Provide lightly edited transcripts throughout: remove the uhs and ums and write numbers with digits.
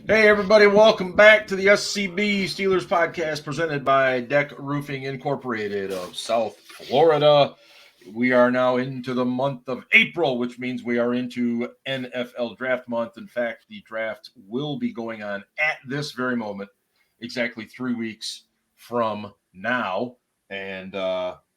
Hey, everybody, welcome back to the SCB Steelers Podcast presented by DEK Roofing Incorporated of South Florida. We are now into the month of April, which means we are into NFL Draft Month. In fact, the draft will be going on at this very moment, exactly 3 weeks from now. And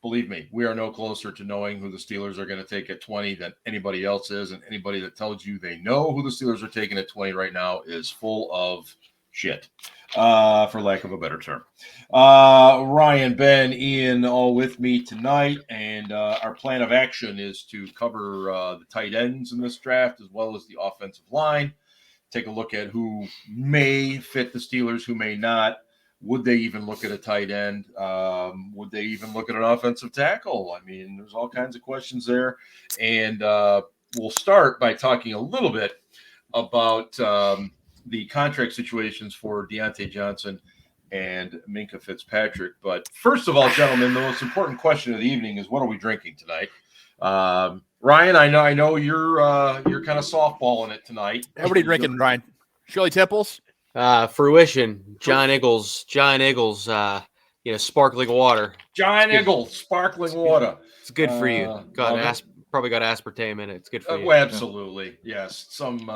believe me, we are no closer to knowing who the Steelers are going to take at 20 than anybody else is. And anybody that tells you they know who the Steelers are taking at 20 right now is full of shit, for lack of a better term. Ryan, Ben, Ian, all with me tonight. And our plan of action is to cover the tight ends in this draft as well as the offensive line. Take a look at who may fit the Steelers, who may not. Would they even look at a tight end? Would they even look at an offensive tackle? I mean, there's all kinds of questions there. And we'll start by talking a little bit about the contract situations for Deontay Johnson and Minkah Fitzpatrick. But first of all, gentlemen, the most important question of the evening is, what are we drinking tonight? Ryan, I know you're kind of softballing it tonight. What are you drinking, Ryan? Shirley Temples? Fruition, John Eagles, sparkling water. John Eagles, sparkling water. It's good for you. Probably got aspartame in it. It's good for you. Well, absolutely, yes. Some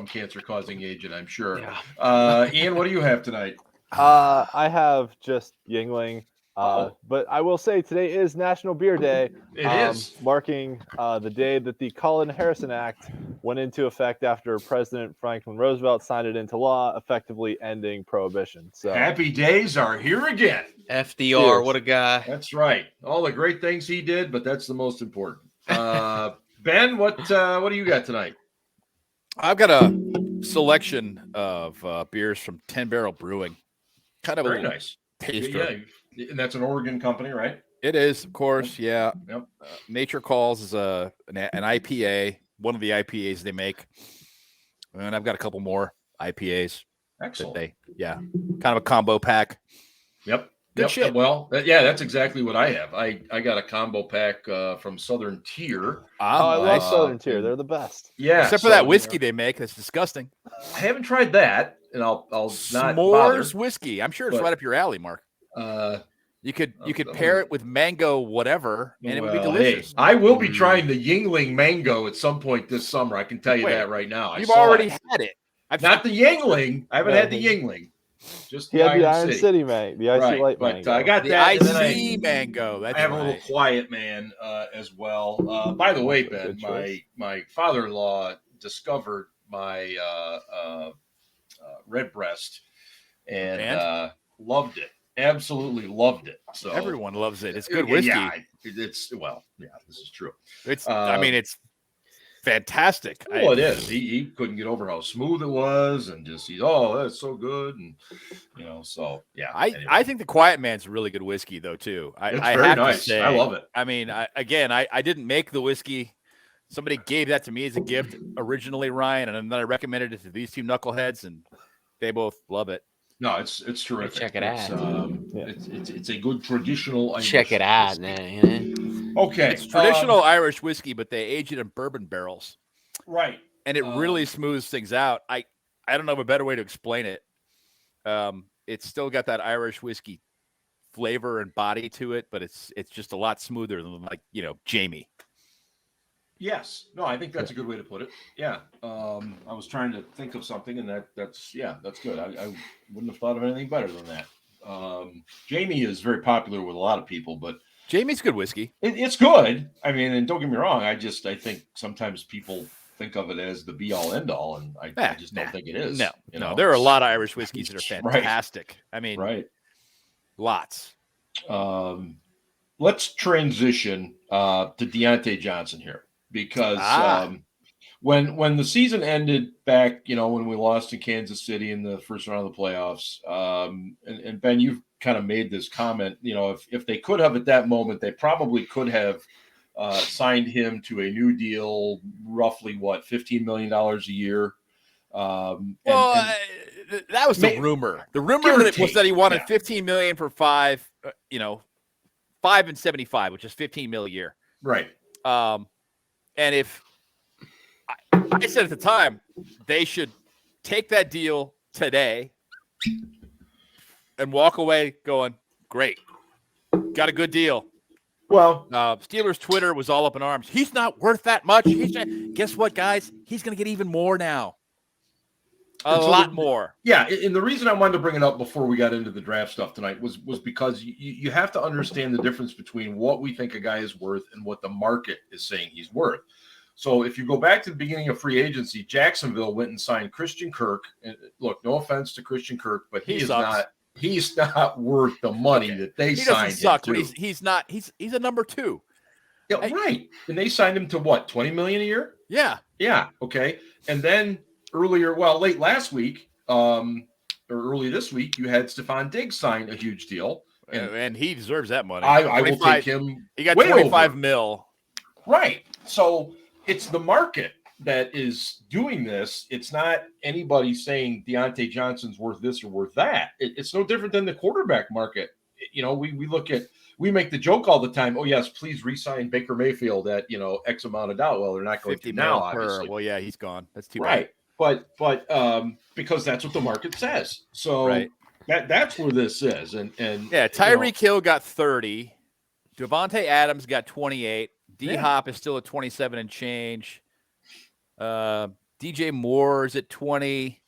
cancer-causing agent, I'm sure. Yeah. Ian, what do you have tonight? I have just Yingling. But I will say today is National Beer Day. It is. Marking the day that the Collin-Harrison Act went into effect after President Franklin Roosevelt signed it into law, effectively ending prohibition. So happy days are here again. FDR, what a guy. That's right. All the great things he did, but that's the most important. Ben, what do you got tonight? I've got a selection of beers from 10 Barrel Brewing. Kind of very nice. Taster. Yeah, and that's an Oregon company, right? It is, of course. Yeah. Yep. Nature Calls is an IPA, one of the IPAs they make, and I've got a couple more IPAs. Excellent. Kind of a combo pack. Yep. Good shit. Well, that's exactly what I have. I got a combo pack from Southern Tier. I love Southern Tier. They're the best. Yeah. Except for that whiskey they make. That's disgusting. I haven't tried that, and I'll not S'mores whiskey. I'm sure it's right up your alley, Mark. You could pair it with mango whatever, and it would be delicious. Hey, I will be trying the Yingling mango at some point this summer. I can tell you that right now. You've already had it. Not the Yingling. I haven't had the Yingling. Just he had the Iron City man, the Icy Light mango. I got the that. Icy mango. That's I have a little Quiet Man as well. By the way, Ben, my father-in-law discovered my Redbreast and loved it. Absolutely loved it. So everyone loves it. It's good whiskey. Yeah, this is true. It's it's fantastic. Well, it is. He couldn't get over how smooth it was, and just that's so good, and so yeah. Anyway. I think the Quiet Man's a really good whiskey though too. It's very nice. To say, I love it. I mean, I didn't make the whiskey. Somebody gave that to me as a gift originally, Ryan, and then I recommended it to these two knuckleheads, and they both love it. No, it's terrific. Check it out. It's a good traditional Irish check it out, man. Okay. It's traditional Irish whiskey, but they age it in bourbon barrels. Right. And it really smooths things out. I don't know of a better way to explain it. It's still got that Irish whiskey flavor and body to it, but it's just a lot smoother than Jamie. Yes. No, I think that's a good way to put it. Yeah. I was trying to think of something, and that's good. I wouldn't have thought of anything better than that. Jamie is very popular with a lot of people, but Jamie's good whiskey. It's good. I mean, and don't get me wrong. I think sometimes people think of it as the be all end all, and I just don't think it is. No, there are a lot of Irish whiskeys that are fantastic. Right. I mean, lots. Let's transition to Diontae Johnson here. Because when the season ended back, when we lost to Kansas City in the first round of the playoffs, and Ben, you've kind of made this comment, if they could have at that moment, they probably could have signed him to a new deal, roughly $15 million a year. That was the rumor. The rumor was that he wanted $15 million for 5 and 75, which is $15 million a year. Right. And if I said at the time, they should take that deal today and walk away going, great, got a good deal. Well, Steelers Twitter was all up in arms. He's not worth that much. Guess what, guys? He's going to get even more now. A lot more. Yeah, and the reason I wanted to bring it up before we got into the draft stuff tonight was because you have to understand the difference between what we think a guy is worth and what the market is saying he's worth. So if you go back to the beginning of free agency, Jacksonville went and signed Christian Kirk. And look, no offense to Christian Kirk, but he's not worth the money that they signed him to. But he's not. He's a number 2. Yeah, right. And they signed him to what, $20 million a year? Yeah. Yeah. Okay. And then late last week, or early this week, you had Stephon Diggs sign a huge deal. And he deserves that money. I will take him. He got 25 mil. Right. So it's the market that is doing this. It's not anybody saying Deontay Johnson's worth this or worth that. It's no different than the quarterback market. We make the joke all the time. Oh yes, please re-sign Baker Mayfield at X amount of dollars. Well, they're not going to now, obviously. Well, yeah, he's gone. That's too right. bad. But because that's what the market says. So that's where this is. And Tyreek Hill got 30. Devontae Adams got 28. D-Hop is still at 27 and change. DJ Moore is at 20.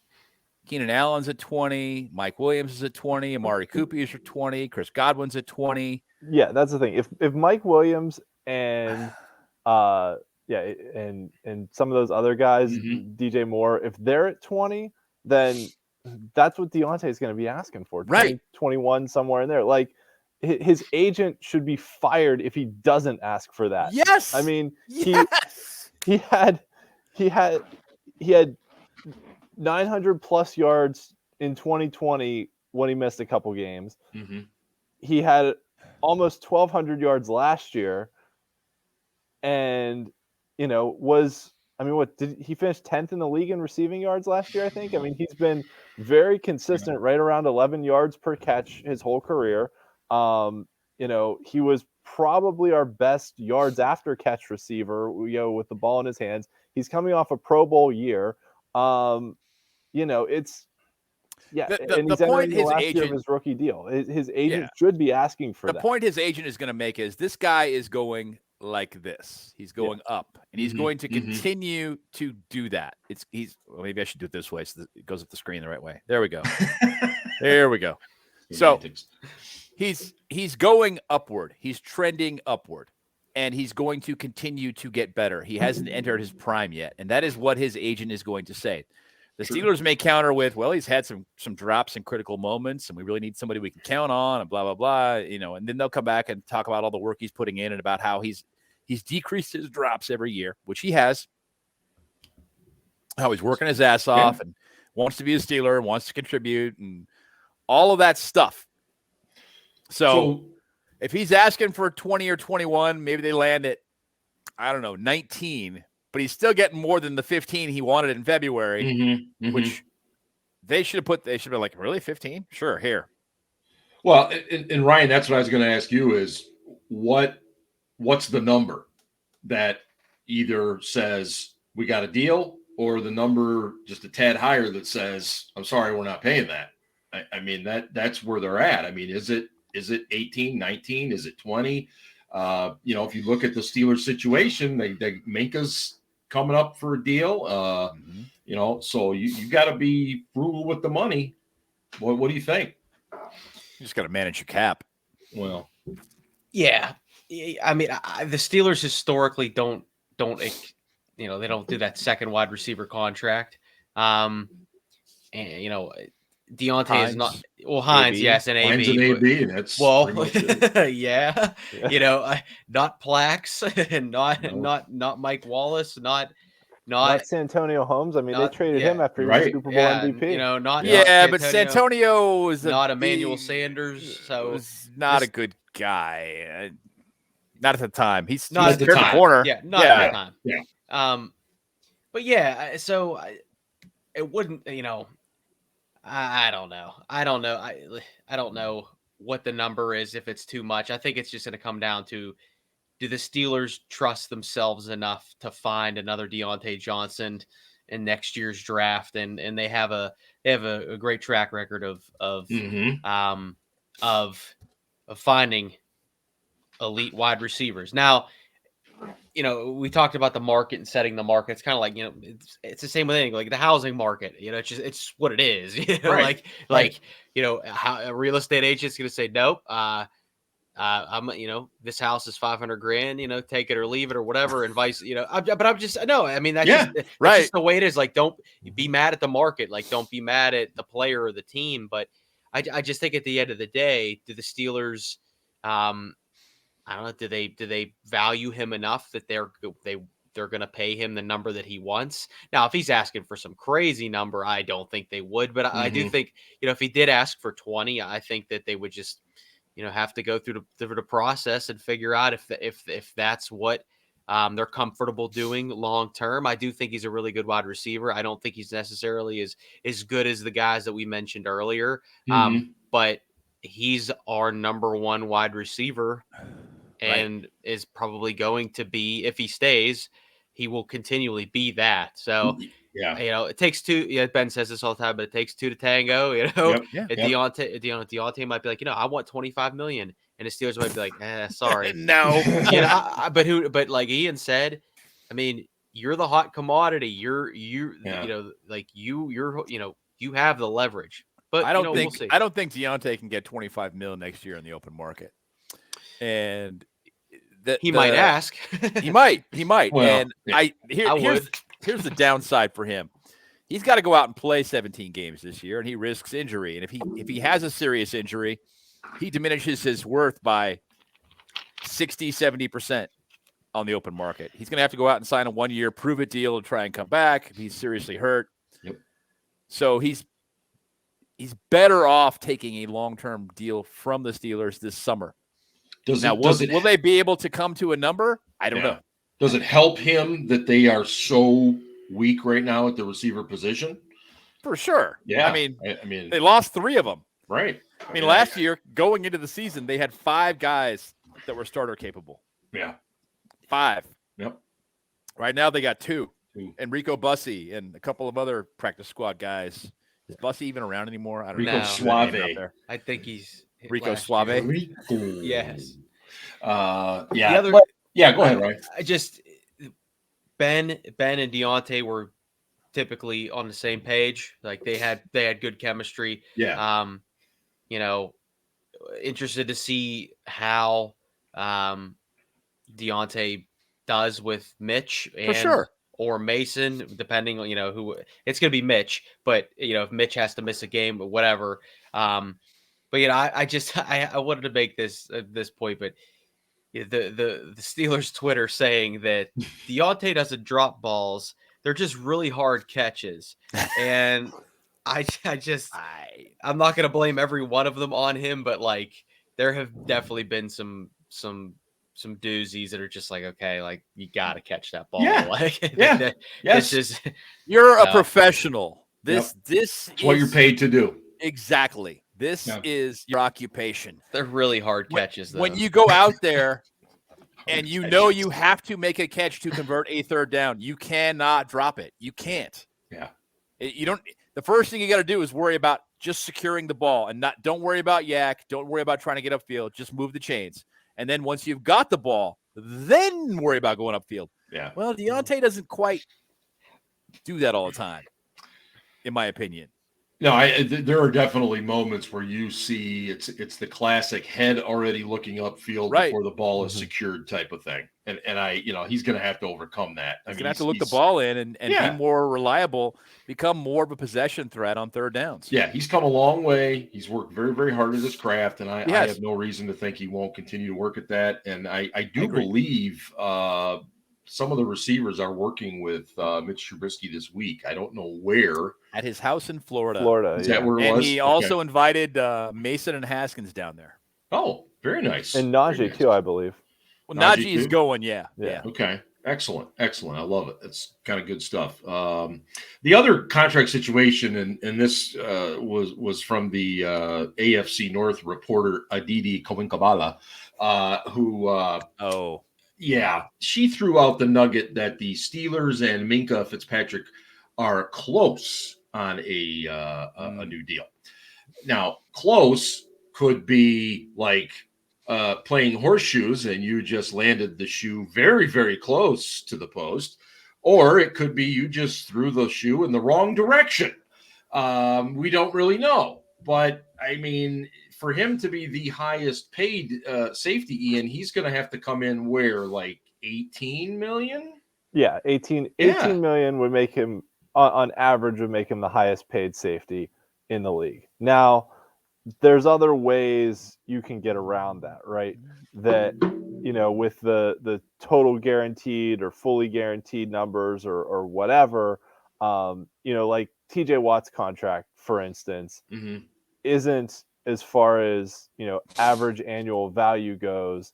Keenan Allen's at 20. Mike Williams is at 20. Amari Cooper is at 20. Chris Godwin's at 20. Yeah, that's the thing. If Mike Williams and and some of those other guys, DJ Moore, if they're at 20, then that's what Diontae is going to be asking for. 20, 21, somewhere in there. Like, his agent should be fired if he doesn't ask for that. Yes. I mean, yes. he had 900 plus yards in 2020 when he missed a couple games. Mm-hmm. He had almost 1,200 yards last year, and did he finish 10th in the league in receiving yards last year? I think. I mean, he's been very consistent, right around 11 yards per catch his whole career. He was probably our best yards after catch receiver, with the ball in his hands. He's coming off a Pro Bowl year. And he's the point his last year of his rookie deal. His agent should be asking for that. The point his agent is going to make is this guy is going like this. He's going up, and he's going to continue to do that. Maybe I should do it this way so that it goes up the screen the right way. There we go. There we go. So he's going upward. He's trending upward, and he's going to continue to get better. He hasn't entered his prime yet, and that is what his agent is going to say. The Steelers may counter with, well, he's had some drops in critical moments, and we really need somebody we can count on, and blah, blah, blah, and then they'll come back and talk about all the work he's putting in and about how he's decreased his drops every year, which he has, how he's working his ass off and wants to be a Steeler, wants to contribute, and all of that stuff. So if he's asking for 20 or 21, maybe they land at, 19, but he's still getting more than the 15 he wanted in February, which they should have been like, really, 15? Sure, here. Well, and Ryan, that's what I was going to ask you is what's the number that either says we got a deal or the number just a tad higher that says, I'm sorry, we're not paying that. I mean, that's where they're at. I mean, is it 18, 19? Is it 20? If you look at the Steelers situation, they Minkah's coming up for a deal. So you got to be frugal with the money. What do you think? You just got to manage your cap. Well, yeah. I mean, the Steelers historically don't they don't do that second wide receiver contract. And Diontae Hines, is not Hines, AB. yes, and AB. Hines and AB. That's yeah. Not Plax, and not Mike Wallace, not Santonio Holmes. I mean, they traded him after he was Super Bowl MVP. But Santonio is not Emmanuel Sanders, so was not a good guy. Not at the time. He's not at the time. Corner. Yeah, not at the time. Yeah. But so it wouldn't. I don't know. I don't know what the number is if it's too much. I think it's just going to come down to, do the Steelers trust themselves enough to find another Diontae Johnson next year's draft, and they have a great track record of finding elite wide receivers. Now, we talked about the market and setting the market. It's kind of like, it's the same with anything, like the housing market. It's what it is. How a real estate agent's going to say, nope, I'm, this house is $500,000, take it or leave it or whatever, and vice, but I'm just, no, I mean, that's just the way it is. Like, don't be mad at the market. Like, don't be mad at the player or the team. But I just think at the end of the day, do the Steelers, I don't know, do they value him enough that they're going to pay him the number that he wants? Now, if he's asking for some crazy number, I don't think they would, but I do think, if he did ask for 20, I think that they would just, have to go through the process and figure out if that's what they're comfortable doing long term. I do think he's a really good wide receiver. I don't think he's necessarily as good as the guys that we mentioned earlier, but he's our number one wide receiver. And is probably going to be, if he stays, he will continually be that. So, it takes two. Yeah, Ben says this all the time, but it takes two to tango. Deontay might be like, I want $25 million, and the Steelers might be like, sorry, no. But like Ian said, I mean, you're the hot commodity. You have the leverage. But I don't think Diontae can get $25 million next year in the open market. And he might ask. He might. Well, and here's the downside for him. He's got to go out and play 17 games this year, and he risks injury. And if he has a serious injury, he diminishes his worth by 60-70% on the open market. He's going to have to go out and sign a 1-year prove-it deal and try and come back if he's seriously hurt. Yep. So he's better off taking a long-term deal from the Steelers this summer. Will they be able to come to a number? I don't know. Does it help him that they are so weak right now at the receiver position? For sure. Yeah. I mean, they lost 3 of them. Right. I mean, last year, going into the season, they had 5 guys that were starter capable. Yeah. 5. Yep. Right now, they got 2. Enrico Bussey and a couple of other practice squad guys. Is Bussey even around anymore? I don't know. Rico Suave. I think he's Rico Suave. Yes. Go ahead, Ryan. Ben and Diontae were typically on the same page. Like they had good chemistry. Yeah. Interested to see how Diontae does with Mitch or Mason, depending on who. It's going to be Mitch, but if Mitch has to miss a game or whatever. But I wanted to make this point, but the Steelers Twitter saying that Diontae doesn't drop balls; they're just really hard catches, and I'm not going to blame every one of them on him, but like there have definitely been some doozies that are just like, okay, like you got to catch that ball. You're a professional. This is what you're paid to do. Exactly. This is your occupation. They're really hard catches, though. When you go out there and you have to make a catch to convert a third down, you cannot drop it. You can't. Yeah. You don't. The first thing you got to do is worry about just securing the ball and don't worry about yak. Don't worry about trying to get upfield. Just move the chains. And then once you've got the ball, then worry about going upfield. Yeah. Well, Diontae doesn't quite do that all the time, in my opinion. No, there are definitely moments where you see it's the classic head already looking upfield before the ball is secured type of thing, and he's going to have to overcome that. He's going to have to look the ball in and be more reliable, become more of a possession threat on third downs. Yeah, he's come a long way. He's worked very, very hard at his craft, and I have no reason to think he won't continue to work at that. And I do believe some of the receivers are working with Mitch Trubisky this week. I don't know where. At his house in Florida. Is that where it was? And he also invited Mason and Haskins down there. Oh, very nice. And Najee too, I believe. Well, Najee is going, yeah. Okay. Excellent. I love it. It's kind of good stuff. The other contract situation, and this was from the AFC North reporter Aditi Kovinkabala, who she threw out the nugget that the Steelers and Minkah Fitzpatrick are close on a new deal. Now, close could be like playing horseshoes and you just landed the shoe very, very close to the post, or it could be you just threw the shoe in the wrong direction. We don't really know, but I mean, for him to be the highest paid safety, Ian, he's going to have to come in where, like 18 million? Yeah, 18 million would make him, on average, would make him the highest paid safety in the league. Now, there's other ways you can get around that, right? That, with the total guaranteed or fully guaranteed numbers or whatever, like TJ Watt's contract, for instance, isn't, as far as, average annual value goes,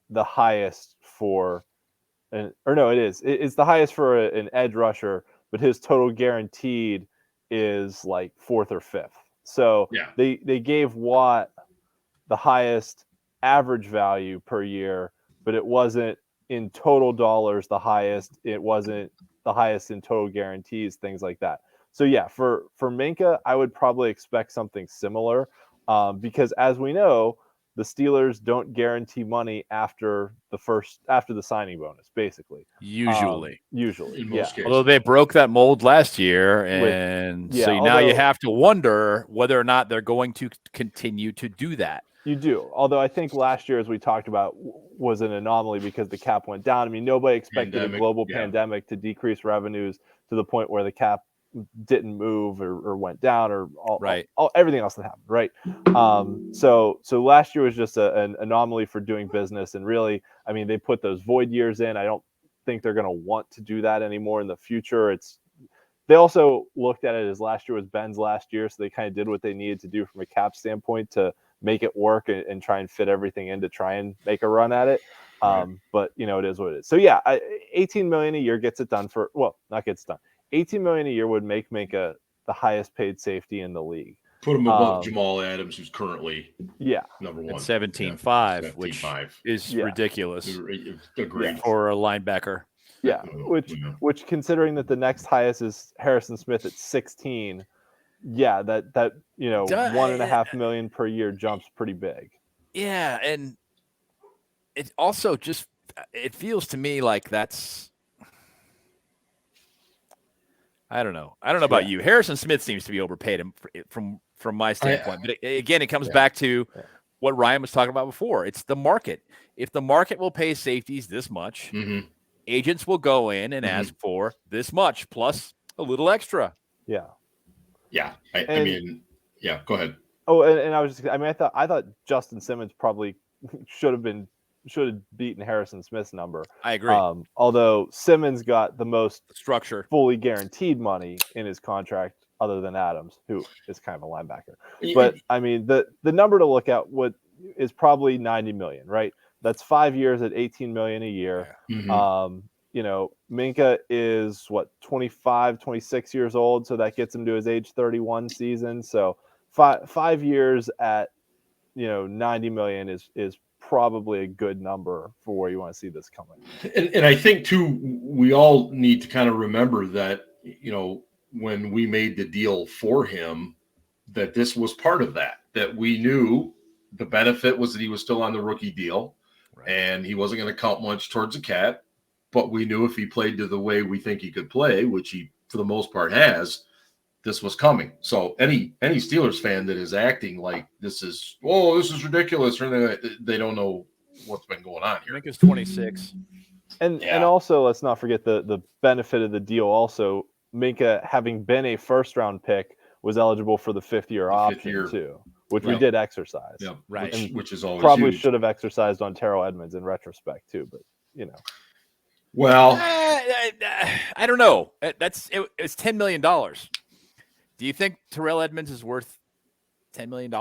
the highest for it is. It's the highest for an edge rusher, but his total guaranteed is like 4th or 5th. So they gave Watt the highest average value per year, but it wasn't in total dollars the highest. It wasn't the highest in total guarantees, things like that. So yeah, for Minkah, I would probably expect something similar, because as we know, the Steelers don't guarantee money after the signing bonus, basically. Usually, in most cases. Although they broke that mold last year, and now you have to wonder whether or not they're going to continue to do that. You do. Although I think last year, as we talked about, was an anomaly because the cap went down. I mean, nobody expected a global pandemic to decrease revenues to the point where the cap didn't move or went down or everything else that happened, right? So last year was just an anomaly for doing business, and really, I mean, they put those void years in. I don't think they're going to want to do that anymore in the future. They also looked at it as last year was Ben's last year, so they kind of did what they needed to do from a cap standpoint to make it work and try and fit everything in to try and make a run at it. But it is what it is. So yeah, 18 million a year gets it done not gets done. 18 million a year would make Minkah the highest paid safety in the league. Put him above Jamal Adams, who's currwhich number one. At 17.5, which is ridiculous. Agreed. For a linebacker. Yeah, which considering that the next highest is Harrison Smith at 16, that $1.5 million per year jumps pretty big. Yeah, and it also it feels to me like that's, I don't know about you. Harrison Smith seems to be overpaid from my standpoint. But again, it comes back to what Ryan was talking about before. It's the market. If the market will pay safeties this much, agents will go in and ask for this much plus a little extra. Yeah. I mean, go ahead. Oh, and I thought Justin Simmons probably should have beaten Harrison Smith's number. I agree. Although Simmons got the most structure, fully guaranteed money in his contract, other than Adams, who is kind of a linebacker. But I mean, the number to look at is probably 90 million, right? That's 5 years at 18 million a year. Minkah is 25, 26 years old, so that gets him to his age 31 season. So 5 years at 90 million is probably a good number for where you want to see this coming. And I think too, we all need to kind of remember that, when we made the deal for him, that this was part of that we knew the benefit was that he was still on the rookie deal and he wasn't going to count much towards the cap, but we knew if he played to the way we think he could play, which he for the most part has, this was coming. So any Steelers fan that is acting like this is ridiculous, or they don't know what's been going on here. Minkah's 26. And also, let's not forget the benefit of the deal. Also, Minkah, having been a first-round pick, was eligible for the fifth-year option too, which we did exercise. Yeah, right. Which is always probably huge. Should have exercised on Terrell Edmonds in retrospect too, but Well, I don't know. It's $10 million. Do you think Terrell Edmonds is worth $10 million?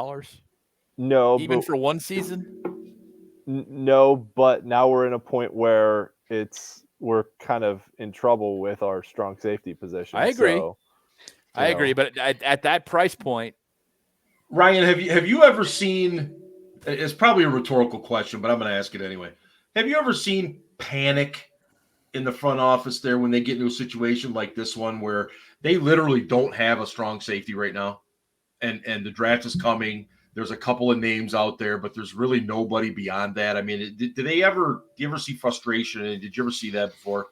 No, even for one season. No, but now we're in a point where we're kind of in trouble with our strong safety position. I agree. So, I agree, but at that price point, Ryan, have you ever seen? It's probably a rhetorical question, but I'm going to ask it anyway. Have you ever seen panic in the front office there when they get into a situation like this one where they literally don't have a strong safety right now, and the draft is coming. There's a couple of names out there, but there's really nobody beyond that. I mean, do you ever see frustration? And did you ever see that before?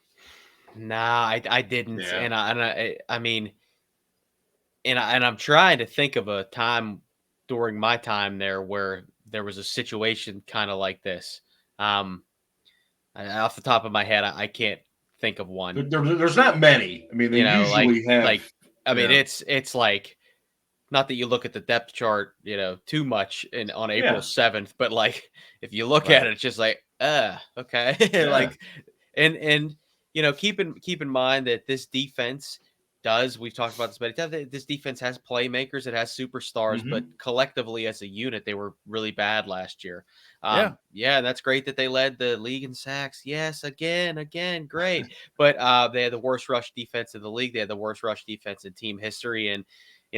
Nah, I didn't. Yeah. I mean, and I'm trying to think of a time during my time there where there was a situation kind of like this. Off the top of my head, I can't think of one. There's not many. I mean, they usually have. I mean, it's like, not that you look at the depth chart, too much on April 7th, but like if you look at it, it's just like, okay, like, and keep in mind that this defense we've talked about this many times. This defense has playmakers, it has superstars, but collectively as a unit, they were really bad last year. That's great that they led the league in sacks. Yes, again, great. But they had the worst rush defense in the league. They had the worst rush defense in team history. And,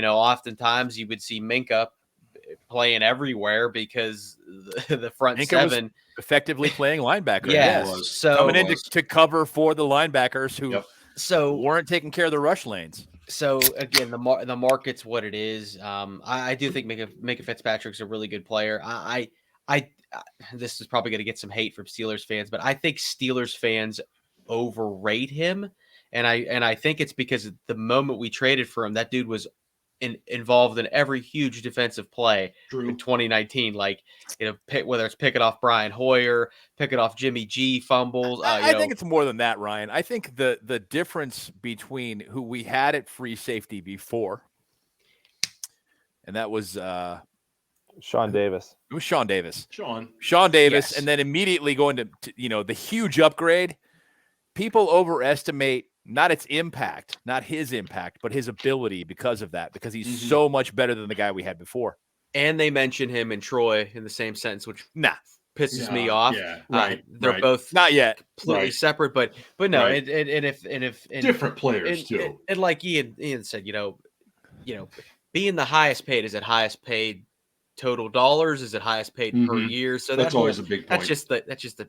oftentimes you would see Minkah playing everywhere because the front Minkah seven was effectively playing linebacker. Yes. So coming in to cover for the linebackers who weren't taking care of the rush lanes. So again, the market's what it is. I do think Minkah Fitzpatrick's a really good player. I this is probably going to get some hate from Steelers fans, but I think Steelers fans overrate him, and I think it's because the moment we traded for him, that dude was involved in every huge defensive play in 2019. Like, whether it's picking off Brian Hoyer, picking off Jimmy G fumbles. I think it's more than that, Ryan. I think the difference between who we had at free safety before, and that was Sean Davis. It was Sean Davis. Sean Davis, yes. And then immediately going to the huge upgrade. People overestimate not its impact, not his impact, but his ability because of that, because he's so much better than the guy we had before. And they mention him and Troy in the same sentence, which pisses me off. Yeah, right. They're both not yet completely separate, but no, and if different players too. And like Ian said, being the highest paid, is it highest paid total dollars? Is it highest paid per year? So that's always a big point. That's just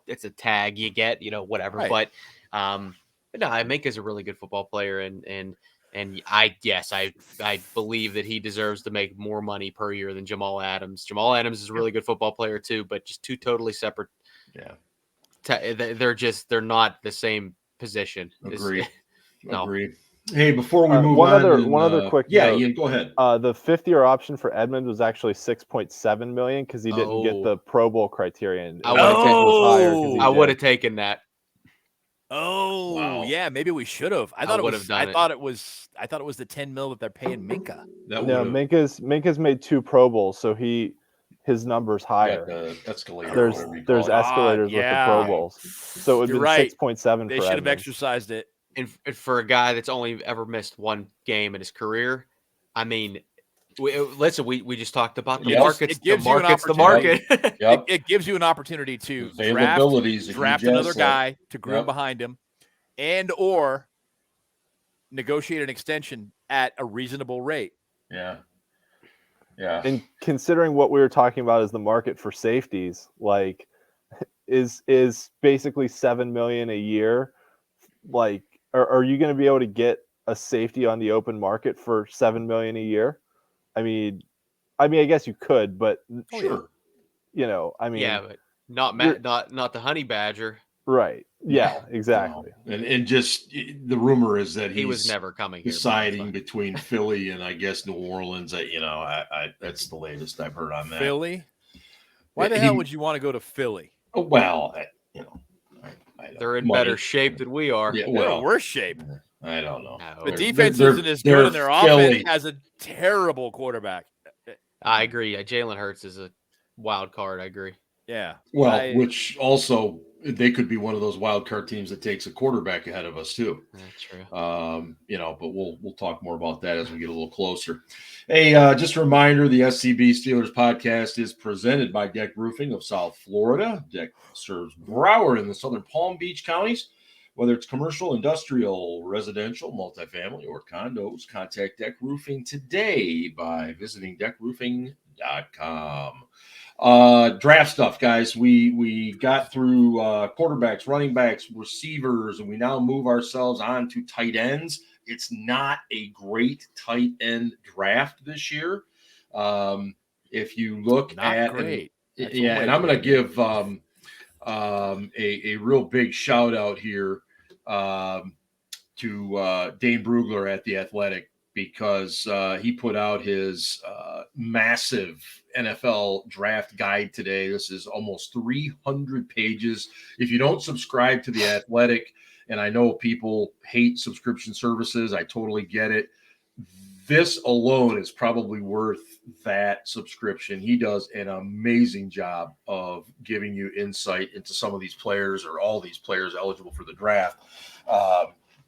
it's a tag you get, whatever. Right. But no, Minkah's a really good football player, and I believe that he deserves to make more money per year than Jamal Adams. Jamal Adams is a really good football player too, but just two totally separate. Yeah, they're not the same position. Agree. No. Agree. Hey, before we move one on, other quick note, note. Ian, go ahead. The 5th-year option for Edmonds was actually $6.7 million because he didn't get the Pro Bowl criterion. I would have taken that. Oh, wow. Yeah, maybe we should have. I thought it was the $10 million that they're paying Minkah. Minkah's made 2 Pro Bowls, so his number's higher. Escalator. There's escalators with the Pro Bowls, so it would be 6.7. They should have exercised it. And for a guy that's only ever missed one game in his career, I mean, we just talked about the markets. The market. Yep. It gives you an opportunity to draft another guy to groom behind him, and or negotiate an extension at a reasonable rate. Yeah. Yeah. And considering what we were talking about as the market for safeties, like is basically $7 million a year. Like, are you going to be able to get a safety on the open market for $7 million a year? I mean, I guess you could, but sure. But not the Honey Badger. Right. Yeah, exactly. No. And just the rumor is that he was never coming deciding between Philly and I guess New Orleans. That's the latest I've heard on that. Philly? Why the hell would you want to go to Philly? Oh, well, they're in better shape than we are. Yeah, they're in worse shape. I don't know. The defense isn't as good, and their offense has a terrible quarterback. I agree. Jalen Hurts is a wild card. I agree. Yeah. Well, which also they could be one of those wild card teams that takes a quarterback ahead of us too. That's true. But we'll talk more about that as we get a little closer. Hey, just a reminder: the SCB Steelers Podcast is presented by DEK Roofing of South Florida. DEK serves Broward and the southern Palm Beach counties. Whether it's commercial, industrial, residential, multifamily, or condos, contact DEK Roofing today by visiting deckroofing.com. SCBSteelers.com. Draft stuff, guys. We got through quarterbacks, running backs, receivers, and we now move ourselves on to tight ends. It's not a great tight end draft this year. If you look Not at great. and I'm going to give a real big shout out here to Dane Brugler at The Athletic, because he put out his massive NFL draft guide today. This is almost 300 pages. If you don't subscribe to The Athletic, and I know people hate subscription services, I totally get it. This alone is probably worth that subscription. He does an amazing job of giving you insight into some of these players, or all these players eligible for the draft.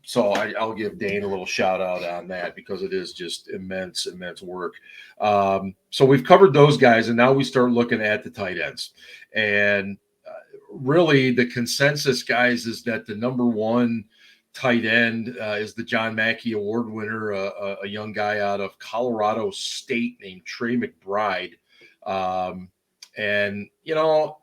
So I'll give Dane a little shout out on that, because it is just immense work. So we've covered those guys, and now we start looking at the tight ends. And really the consensus, guys, is that the number one tight end is the John Mackey Award winner, a young guy out of Colorado State named Trey McBride. And, you know,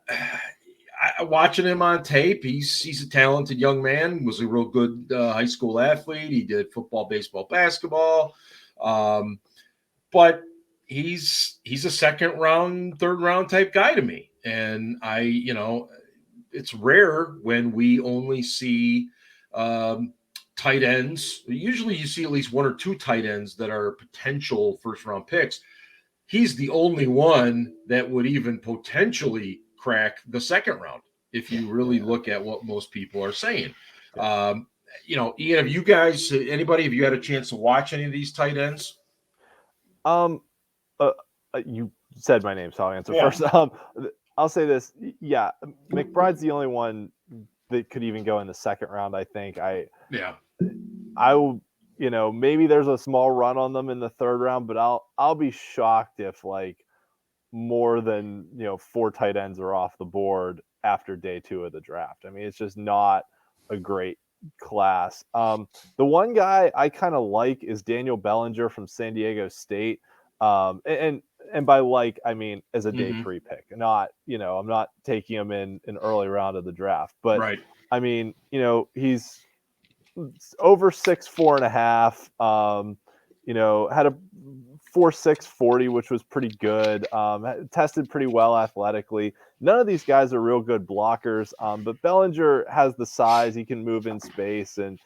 watching him on tape, he's a talented young man, was a real good high school athlete. He did football, baseball, basketball. But he's a second round, third round type guy to me. And it's rare when we only see tight ends. Usually you see at least one or two tight ends that are potential first round picks. He's the only one that would even potentially crack the second round, if you really look at what most people are saying. Ian, have you guys, have you had a chance to watch any of these tight ends? You said my name, so I'll answer first. I'll say this. Yeah, McBride's the only one that could even go in the second round, I think. Maybe there's a small run on them in the third round, but I'll be shocked if more than 4 tight ends are off the board after day 2 of the draft. I mean, it's just not a great class. The one guy I kind of like is Daniel Bellinger from San Diego State. And by I mean as a day 3 pick, not, I'm not taking him in an early round of the draft, but right. I mean, he's over 6'4.5", had a 4.6 40, which was pretty good. Tested pretty well athletically. None of these guys are real good blockers, but Bellinger has the size. He can move in space, and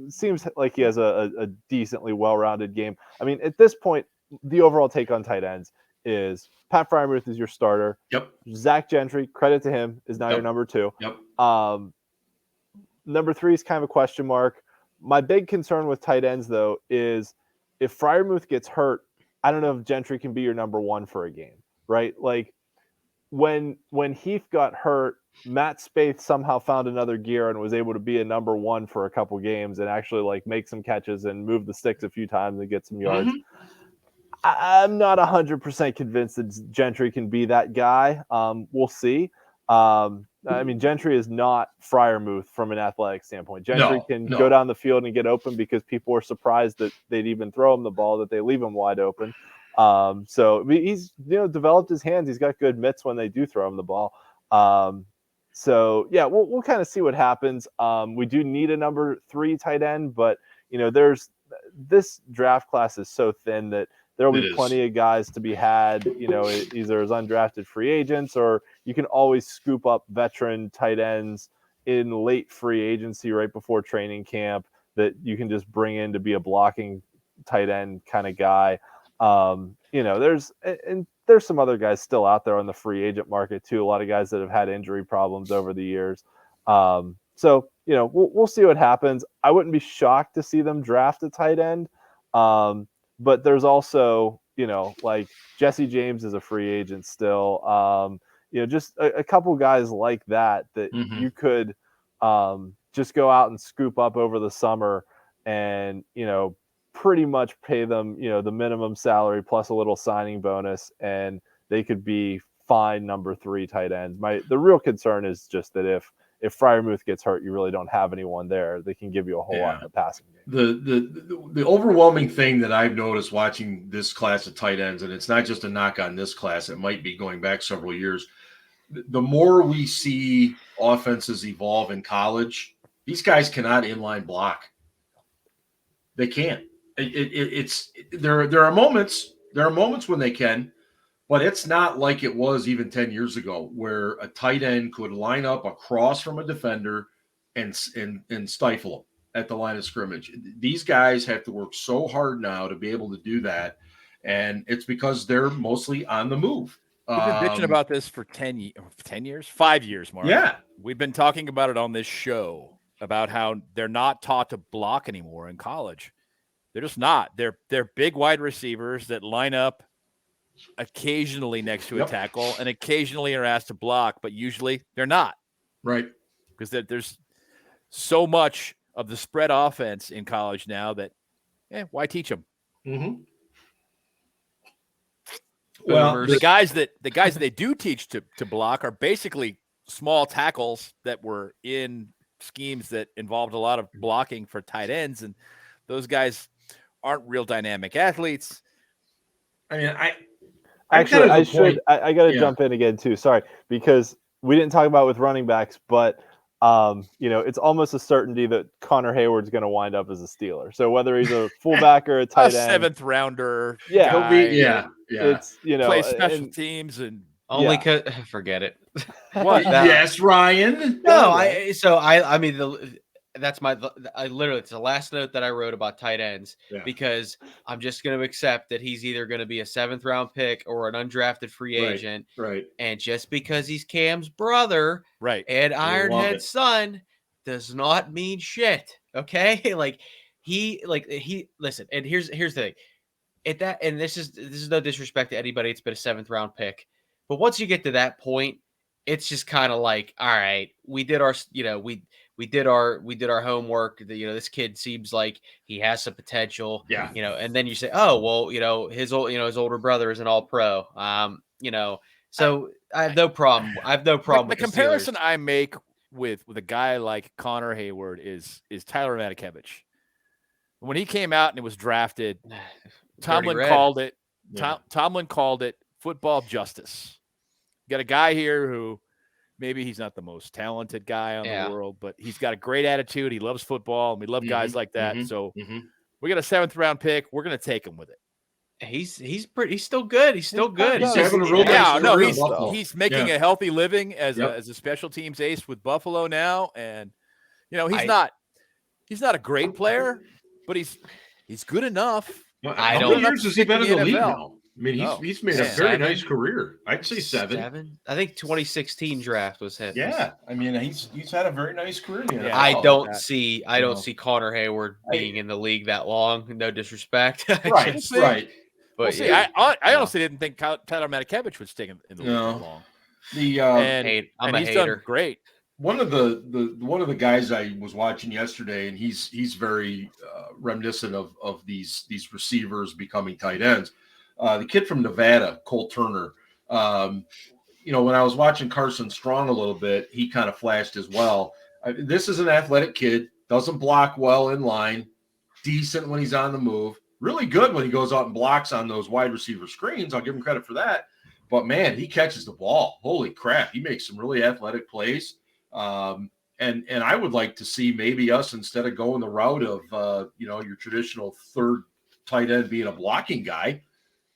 seems like he has a decently well-rounded game. I mean, at this point, the overall take on tight ends is Pat Freiermuth is your starter. Yep. Zach Gentry, credit to him, is now your number 2. Yep. Number 3 is kind of a question mark. My big concern with tight ends, though, is if Freiermuth gets hurt, I don't know if Gentry can be your number 1 for a game, right? When Heath got hurt, Matt Spaeth somehow found another gear and was able to be a number 1 for a couple games and actually make some catches and move the sticks a few times and get some yards. Mm-hmm. I'm not 100% convinced that Gentry can be that guy. We'll see. I mean, Gentry is not Freiermuth from an athletic standpoint. Gentry can go down the field and get open because people are surprised that they'd even throw him the ball, that they leave him wide open. So he's developed his hands. He's got good mitts when they do throw him the ball. So yeah, we'll kind of see what happens. We do need a number 3 tight end, but there's this draft class is so thin that there'll be plenty of guys to be had, either as undrafted free agents, or you can always scoop up veteran tight ends in late free agency right before training camp that you can just bring in to be a blocking tight end kind of guy. There's some other guys still out there on the free agent market too. A lot of guys that have had injury problems over the years. So we'll see what happens. I wouldn't be shocked to see them draft a tight end. But there's also, Jesse James is a free agent still. Just a couple guys like that you could just go out and scoop up over the summer and, pretty much pay them, the minimum salary plus a little signing bonus, and they could be fine number 3 tight ends. The real concern is just that if Freiermuth gets hurt, you really don't have anyone there that can give you a whole lot in the passing game. The overwhelming thing that I've noticed watching this class of tight ends, and it's not just a knock on this class, it might be going back several years. The more we see offenses evolve in college, these guys cannot inline block. They can't. There are moments when they can, but it's not like it was even 10 years ago where a tight end could line up across from a defender and stifle them at the line of scrimmage. These guys have to work so hard now to be able to do that, and it's because they're mostly on the move. We've been bitching about this for 10 years, 5 years, Mark. Yeah. We've been talking about it on this show about how they're not taught to block anymore in college. They're just not. They're big wide receivers that line up occasionally next to a tackle and occasionally are asked to block, but usually they're not. Right. Because there's so much of the spread offense in college now that, why teach them? Mm-hmm. Well, the guys that they do teach to block are basically small tackles that were in schemes that involved a lot of blocking for tight ends, and those guys aren't real dynamic athletes. I mean, I got to jump in again too. Sorry, because we didn't talk about with running backs, but it's almost a certainty that Connor Hayward's going to wind up as a Steeler. So whether he's a fullback or a tight end, 7th rounder, he'll be, it's play special teams and only because forget it. What? Yes, Ryan. No, I mean that's it's the last note that I wrote about tight ends because I'm just going to accept that he's either going to be a 7th round pick or an undrafted free agent. Right. And just because he's Cam's brother, and Ironhead's son does not mean shit. Okay. Listen, and here's the thing and this is no disrespect to anybody. It's been a 7th round pick, but once you get to that point, it's just kind of like, all right, we did our, we did our homework. This kid seems like he has some potential. Yeah. And then you say, oh well, his older brother is an All-Pro. So I have no problem. The comparison I make with a guy like Connor Hayward is Tyler Matakevich. When he came out and it was drafted, Tomlin called it. Tomlin called it football justice. You got a guy here who. Maybe he's not the most talented guy in the world, but he's got a great attitude. He loves football, and we love guys like that. So we got a 7th round pick. We're going to take him with it. He's still good. He's still good. He's having a real nice career. He's making a healthy living as a special teams ace with Buffalo now, and he's not a great player, but he's good enough. Well, how many years has he been in the league now? I mean, he's made a very nice career. I'd say 7. I think 2016 draft was him. Yeah, I mean, he's had a very nice career. I don't see Connor Hayward being in the league that long. No disrespect. Right. But I honestly didn't think Tyler Matakevich would stay in the league that long. I'm a he's hater. Done great. One of the guys I was watching yesterday, and he's very reminiscent of these receivers becoming tight ends. The kid from Nevada, Cole Turner, when I was watching Carson Strong a little bit, he kind of flashed as well. This is an athletic kid, doesn't block well in line, decent when he's on the move, really good when he goes out and blocks on those wide receiver screens. I'll give him credit for that. But, man, he catches the ball. Holy crap. He makes some really athletic plays. And I would like to see maybe us, instead of going the route of, your traditional 3rd tight end being a blocking guy,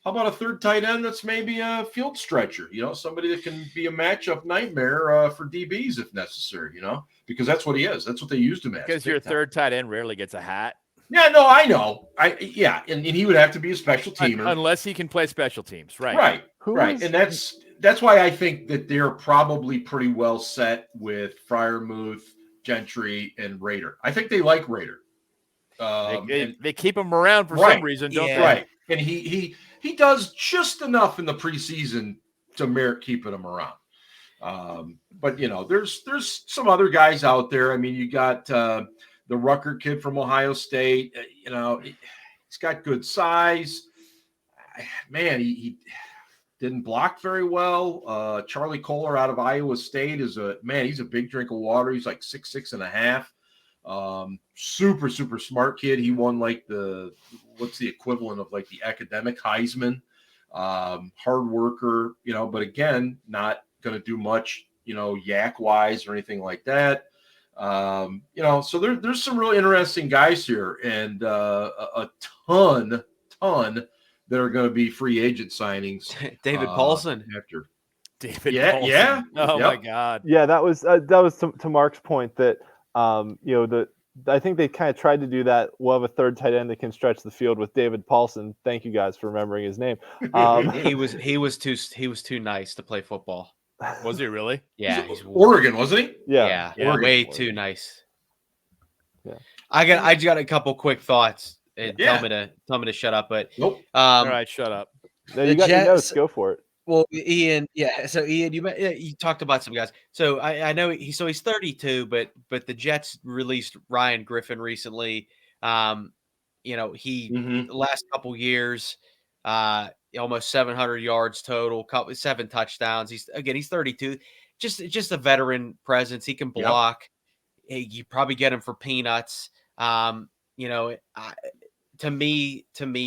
how about a 3rd tight end that's maybe a field stretcher, somebody that can be a matchup nightmare for DBs if necessary, because that's what he is. That's what they used him as. Because your 3rd tight end rarely gets a hat. Yeah, no, I know. And he would have to be a special teamer. Unless he can play special teams, right. Right. And that's why I think that they're probably pretty well set with Freiermuth, Gentry, and Rader. I think they like Rader. They keep him around for some reason, don't they? Right. And he does just enough in the preseason to merit keeping him around. But there's some other guys out there. I mean, you got the Rucker kid from Ohio State. He's got good size. Man, he didn't block very well. Charlie Kohler out of Iowa State he's a big drink of water. He's like 6'6.5". Super smart kid. He won like what's the equivalent of like the academic Heisman. Hard worker, but again, not going to do much, yak wise or anything like that. So there's some really interesting guys here, and a ton that are going to be free agent signings. David Paulson. After David Paulson. Yeah. Oh my God. Yeah, that was to Mark's point that I think they kind of tried to do that. We'll have a third tight end that can stretch the field with David Paulson. Thank you guys for remembering his name. He was too nice to play football. Was he really? Yeah, he's Oregon, wasn't he? Yeah, Oregon. Way too nice. Yeah, I got a couple quick thoughts. And tell me to shut up. But nope. All right, shut up. No, you got your notes. Go for it. Well, Ian, yeah. So Ian, you talked about some guys. So I know he's 32, but the Jets released Ryan Griffin recently. He the last couple years, almost 700 yards total, 7 touchdowns. He's 32. Just a veteran presence. He can block. Yep. You probably get him for peanuts. To me,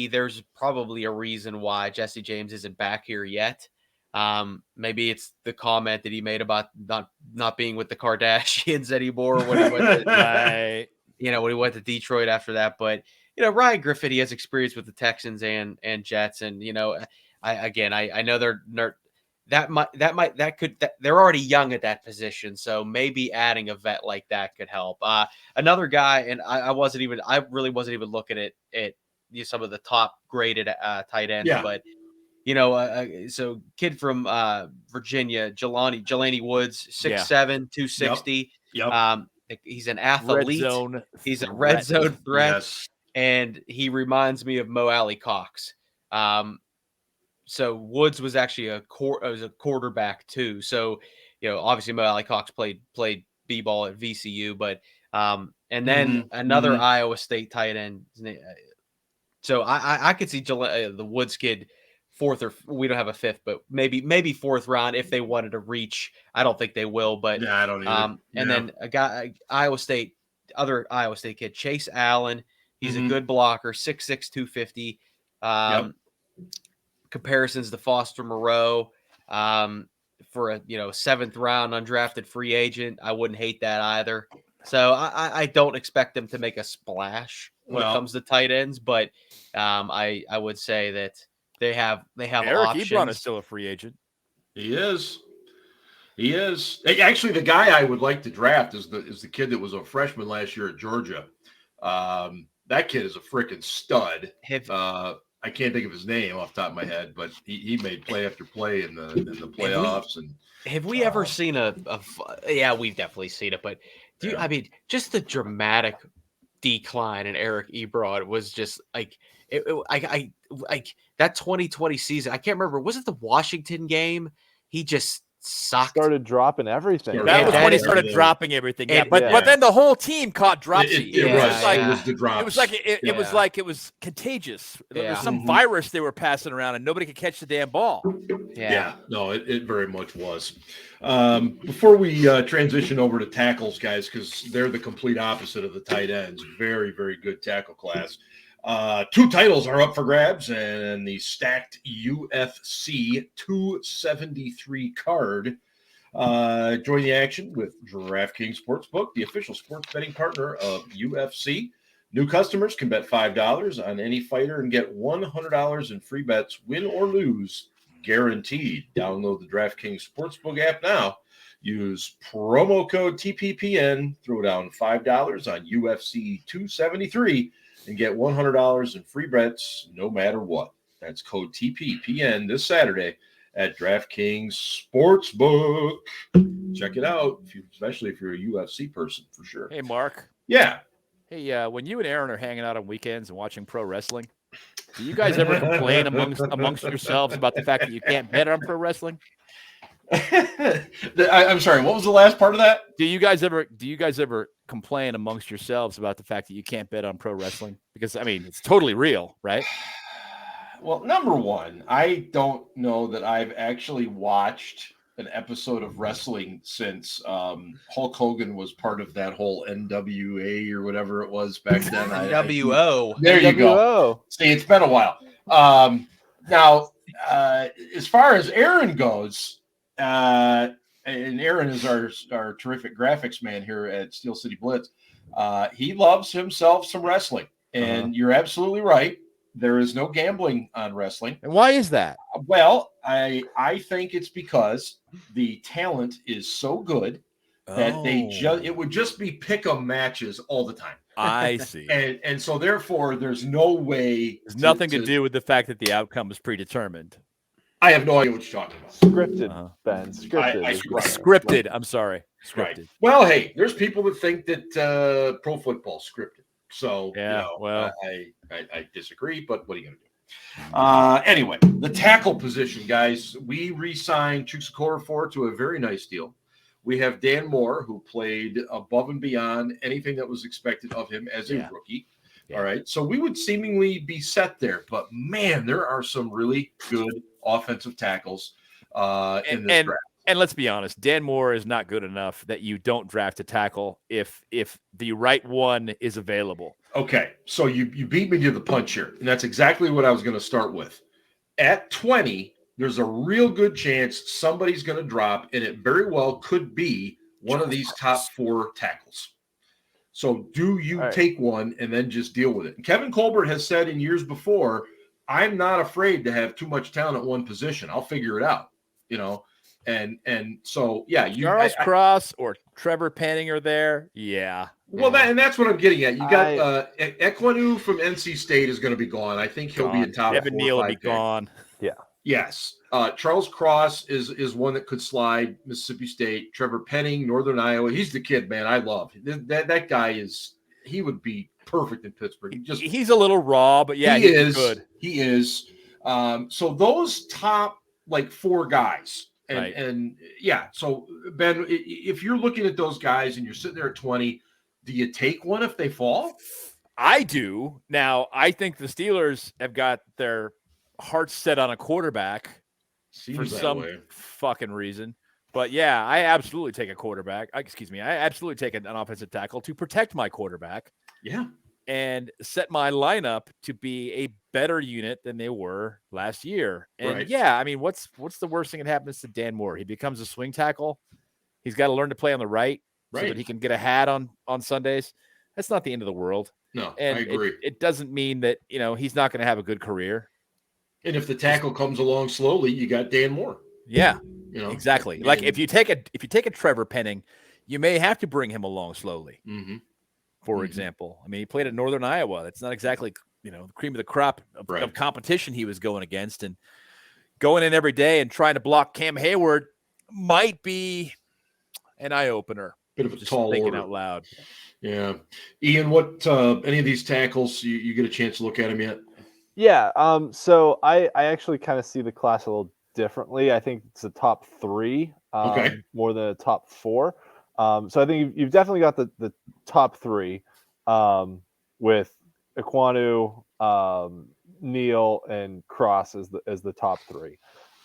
there's probably a reason why Jesse James isn't back here yet. Maybe it's the comment that he made about not being with the Kardashians anymore when he went to, when he went to Detroit after that. But Ryan Griffin, he has experience with the Texans and Jets, and I know they're already young at that position, so maybe adding a vet like that could help. Another guy, and I really wasn't even looking at some of the top graded tight ends, but so kid from Virginia, Jelani Woods, 6'7", 260. Yep. He's an athlete. He's a red zone threat, yes. And he reminds me of Mo Alley Cox. So Woods was actually a quarterback too. So, obviously Mo Alley Cox played b-ball at VCU, but and then another Iowa State tight end. So I could see the Woods kid fourth, or we don't have a fifth, but maybe fourth round if they wanted to reach. I don't think they will, but I don't either. And then a guy, other Iowa State kid, Chase Allen. He's a good blocker, 6'6", 250. Comparisons to Foster Moreau for a 7th round undrafted free agent. I wouldn't hate that either. So I don't expect them to make a splash when it comes to tight ends, but I would say that they have Eric options. Ebron is still a free agent. He is. Actually, the guy I would like to draft is the kid that was a freshman last year at Georgia. That kid is a freaking stud. I can't think of his name off the top of my head, but he made play after play in the playoffs. Have we ever seen yeah, we've definitely seen it, but just the dramatic decline in Eric Ebron was just like that 2020 season. I can't remember. Was it the Washington game? He just sucked. Started dropping everything. That was when he started dropping everything. Yeah, but then the whole team caught dropsy. It was the drops. It was contagious. There was some virus they were passing around, and nobody could catch the damn ball. Yeah. No, it very much was. Before we transition over to tackles, guys, because they're the complete opposite of the tight ends. Very, very good tackle class. 2 titles are up for grabs, and the stacked UFC 273 card. Join the action with DraftKings Sportsbook, the official sports betting partner of UFC. New customers can bet $5 on any fighter and get $100 in free bets, win or lose, guaranteed. Download the DraftKings Sportsbook app now. Use promo code TPPN. Throw down $5 on UFC 273. And get $100 in free bets no matter what. That's code TPPN this Saturday at DraftKings Sportsbook. Check it out, especially if you're a UFC person, for sure. Hey, Mark. Yeah. Hey, when you and Aaron are hanging out on weekends and watching pro wrestling, do you guys ever complain amongst yourselves about the fact that you can't bet on pro wrestling? I'm sorry, what was the last part of that? Do you guys ever complain amongst yourselves about the fact that you can't bet on pro wrestling? Because it's totally real, right? Well, number one, I don't know that I've actually watched an episode of wrestling since Hulk Hogan was part of that whole NWA or whatever it was back then. NWO. There you go. NWO. See, it's been a while. Now, as far as Aaron goes, and Aaron is our terrific graphics man here at Steel City Blitz. He loves himself some wrestling, and you're absolutely right. There is no gambling on wrestling. And why is that? Well, I think it's because the talent is so good that it would just be pick 'em matches all the time. I see. And so therefore there's no way. There's nothing to do with the fact that the outcome is predetermined. I have no idea what you're talking about. Scripted, Ben. Scripted. Scripted. I'm sorry. Scripted. Right. Well, hey, there's people that think that pro football's scripted. So yeah, well, I disagree, but what are you going to do? Anyway, the tackle position, guys, we re-signed Chukwuekorfor to a very nice deal. We have Dan Moore, who played above and beyond anything that was expected of him as a rookie. Yeah. All right, so we would seemingly be set there, but man, there are some really good offensive tackles in this draft. And let's be honest, Dan Moore is not good enough that you don't draft a tackle if the right one is available. Okay, so you beat me to the punch here, and that's exactly what I was going to start with. At 20, there's a real good chance somebody's going to drop, and it very well could be one of these top 4 tackles. So do you take one and then just deal with it? And Kevin Colbert has said in years before, I'm not afraid to have too much talent at one position. I'll figure it out, you know. And so, yeah. Charles Cross or Trevor Panning are there. Yeah. Well, that's what I'm getting at. You got Ekwonu from NC State is going to be gone. I think he'll be in top 4 or 5. Evan Neal will be gone. Yeah. Yes. Charles Cross is one that could slide. Mississippi State. Trevor Penning, Northern Iowa. He's the kid, man. I love that guy. He would be perfect in Pittsburgh. He's a little raw, but yeah, he is good. He is. So those top 4 guys. And yeah, so Ben, if you're looking at those guys and you're sitting there at 20, do you take one if they fall? I do. Now, I think the Steelers have got their hearts set on a quarterback for some fucking reason. But yeah, I absolutely take a quarterback. I absolutely take an offensive tackle to protect my quarterback. Yeah. And set my lineup to be a better unit than they were last year. And yeah, I mean, what's the worst thing that happens to Dan Moore? He becomes a swing tackle. He's got to learn to play on the right so that he can get a hat on Sundays. That's not the end of the world. No, and I agree. It doesn't mean that, he's not going to have a good career. And if the tackle comes along slowly, you got Dan Moore. Yeah, exactly. Like if you take a Trevor Penning, you may have to bring him along slowly. Mm-hmm. For example, I mean, he played at Northern Iowa. That's not exactly, the cream of the crop of competition he was going against, and going in every day and trying to block Cam Hayward might be an eye opener. Bit of a tall thinking order. Out loud. Yeah, Ian, what any of these tackles you get a chance to look at them yet? Yeah. So I actually kind of see the class a little differently. I think it's a top 3 more than a top 4. So I think you've definitely got the top 3 with Ekwonu, Neal, and Cross as the top 3.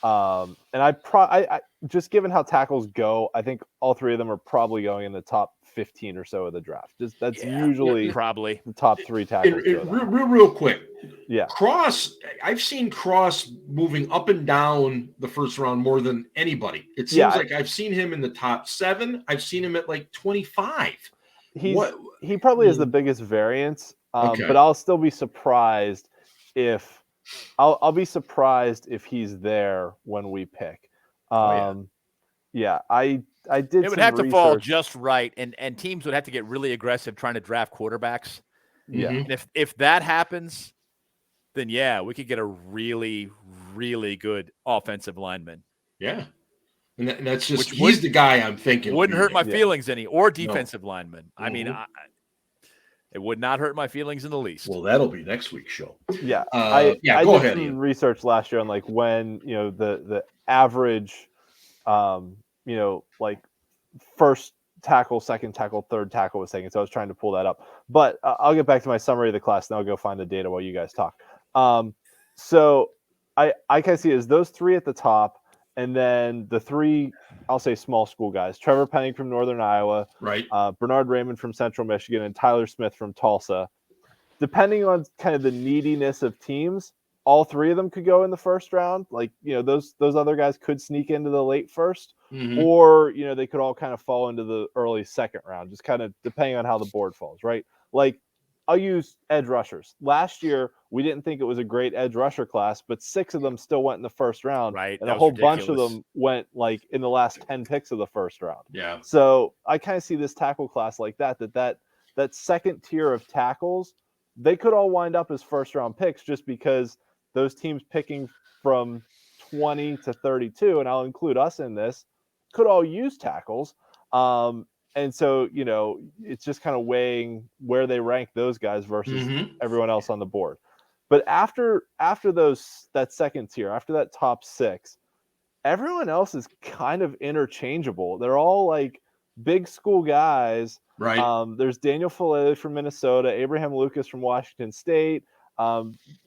And I just given how tackles go, I think all 3 of them are probably going in the top 15 or so of the draft. That's usually probably the top 3 tackles. Real quick. Yeah. Cross, I've seen Cross moving up and down the first round more than anybody. It seems like I've seen him in the top 7. I've seen him at 25. He probably has the biggest variance, but I'll still be surprised if I'll be surprised if he's there when we pick. I did. It would have to fall just right, and teams would have to get really aggressive trying to draft quarterbacks. Yeah, and if that happens, then yeah, we could get a really, really good offensive lineman. Yeah, and that's just he's the guy I'm thinking. Wouldn't hurt my feelings any, or defensive lineman. Mm-hmm. I mean, it would not hurt my feelings in the least. Well, that'll be next week's show. Yeah, I did some research last year on when the average, first tackle, second tackle, third tackle was taken. So I was trying to pull that up, but I'll get back to my summary of the class and I'll go find the data while you guys talk. So I kind of see it as those three at the top, and then the three, I'll say small school guys: Trevor Penning from Northern Iowa, Right. Bernard Raymond from Central Michigan, and Tyler Smith from Tulsa. Depending on kind of the neediness of teams, all three of them could go in the first round. Like, those other guys could sneak into the late first, or, they could all kind of fall into the early second round, just kind of depending on how the board falls, right? Like, I'll use edge rushers. Last year, we didn't think it was a great edge rusher class, but 6 of them still went in the first round. Right. And a whole bunch of them went like in the last 10 picks of the first round. Yeah. So I kind of see this tackle class like that second tier of tackles, they could all wind up as first round picks just because those teams picking from 20 to 32, and I'll include us in this, could all use tackles. And so, it's just kind of weighing where they rank those guys versus everyone else on the board. But after that second tier, after that top 6, everyone else is kind of interchangeable. They're all like big school guys. Right. There's Daniel Fillet from Minnesota, Abraham Lucas from Washington State,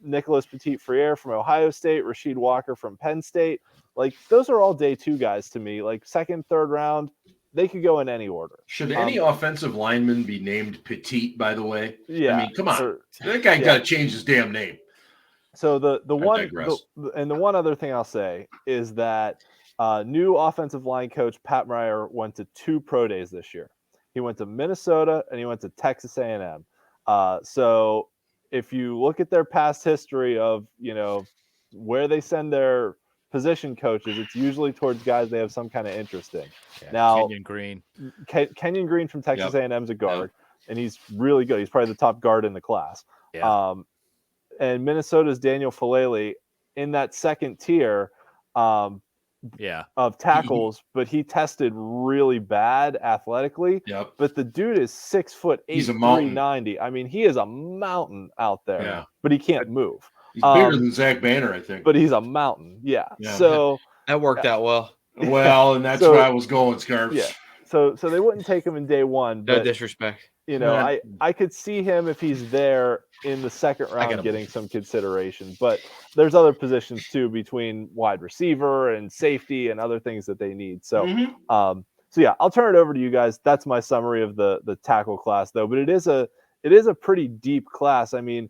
Nicholas Petit-Frere from Ohio State, Rasheed Walker from Penn State. Like, those are all day 2 guys to me. Like, second, third round, they could go in any order. Should any offensive lineman be named Petit, by the way? Yeah. I mean, come on. That guy got to change his damn name. So the one other thing I'll say is that new offensive line coach Pat Meyer went to 2 pro days this year. He went to Minnesota and he went to Texas A&M. So if you look at their past history of, where they send their position coaches, it's usually towards guys they have some kind of interest in. Yeah, now, Kenyon Green from Texas A&M is a guard, and he's really good. He's probably the top guard in the class. Yeah. And Minnesota's Daniel Fillet in that second tier of tackles, but he tested really bad athletically. Yep. But the dude is 6'8", he's a mountain. 390. I mean, he is a mountain out there. Yeah. But he can't move. He's bigger than Zach Banner, I think. But he's a mountain. Yeah. So that worked out well. Well, and that's where I was going, Scarps. Yeah. So they wouldn't take him in day 1. No but, disrespect. I could see him if he's there in the second round getting some consideration. But there's other positions too between wide receiver and safety and other things that they need. So I'll turn it over to you guys. That's my summary of the tackle class, though. But it is a pretty deep class. I mean,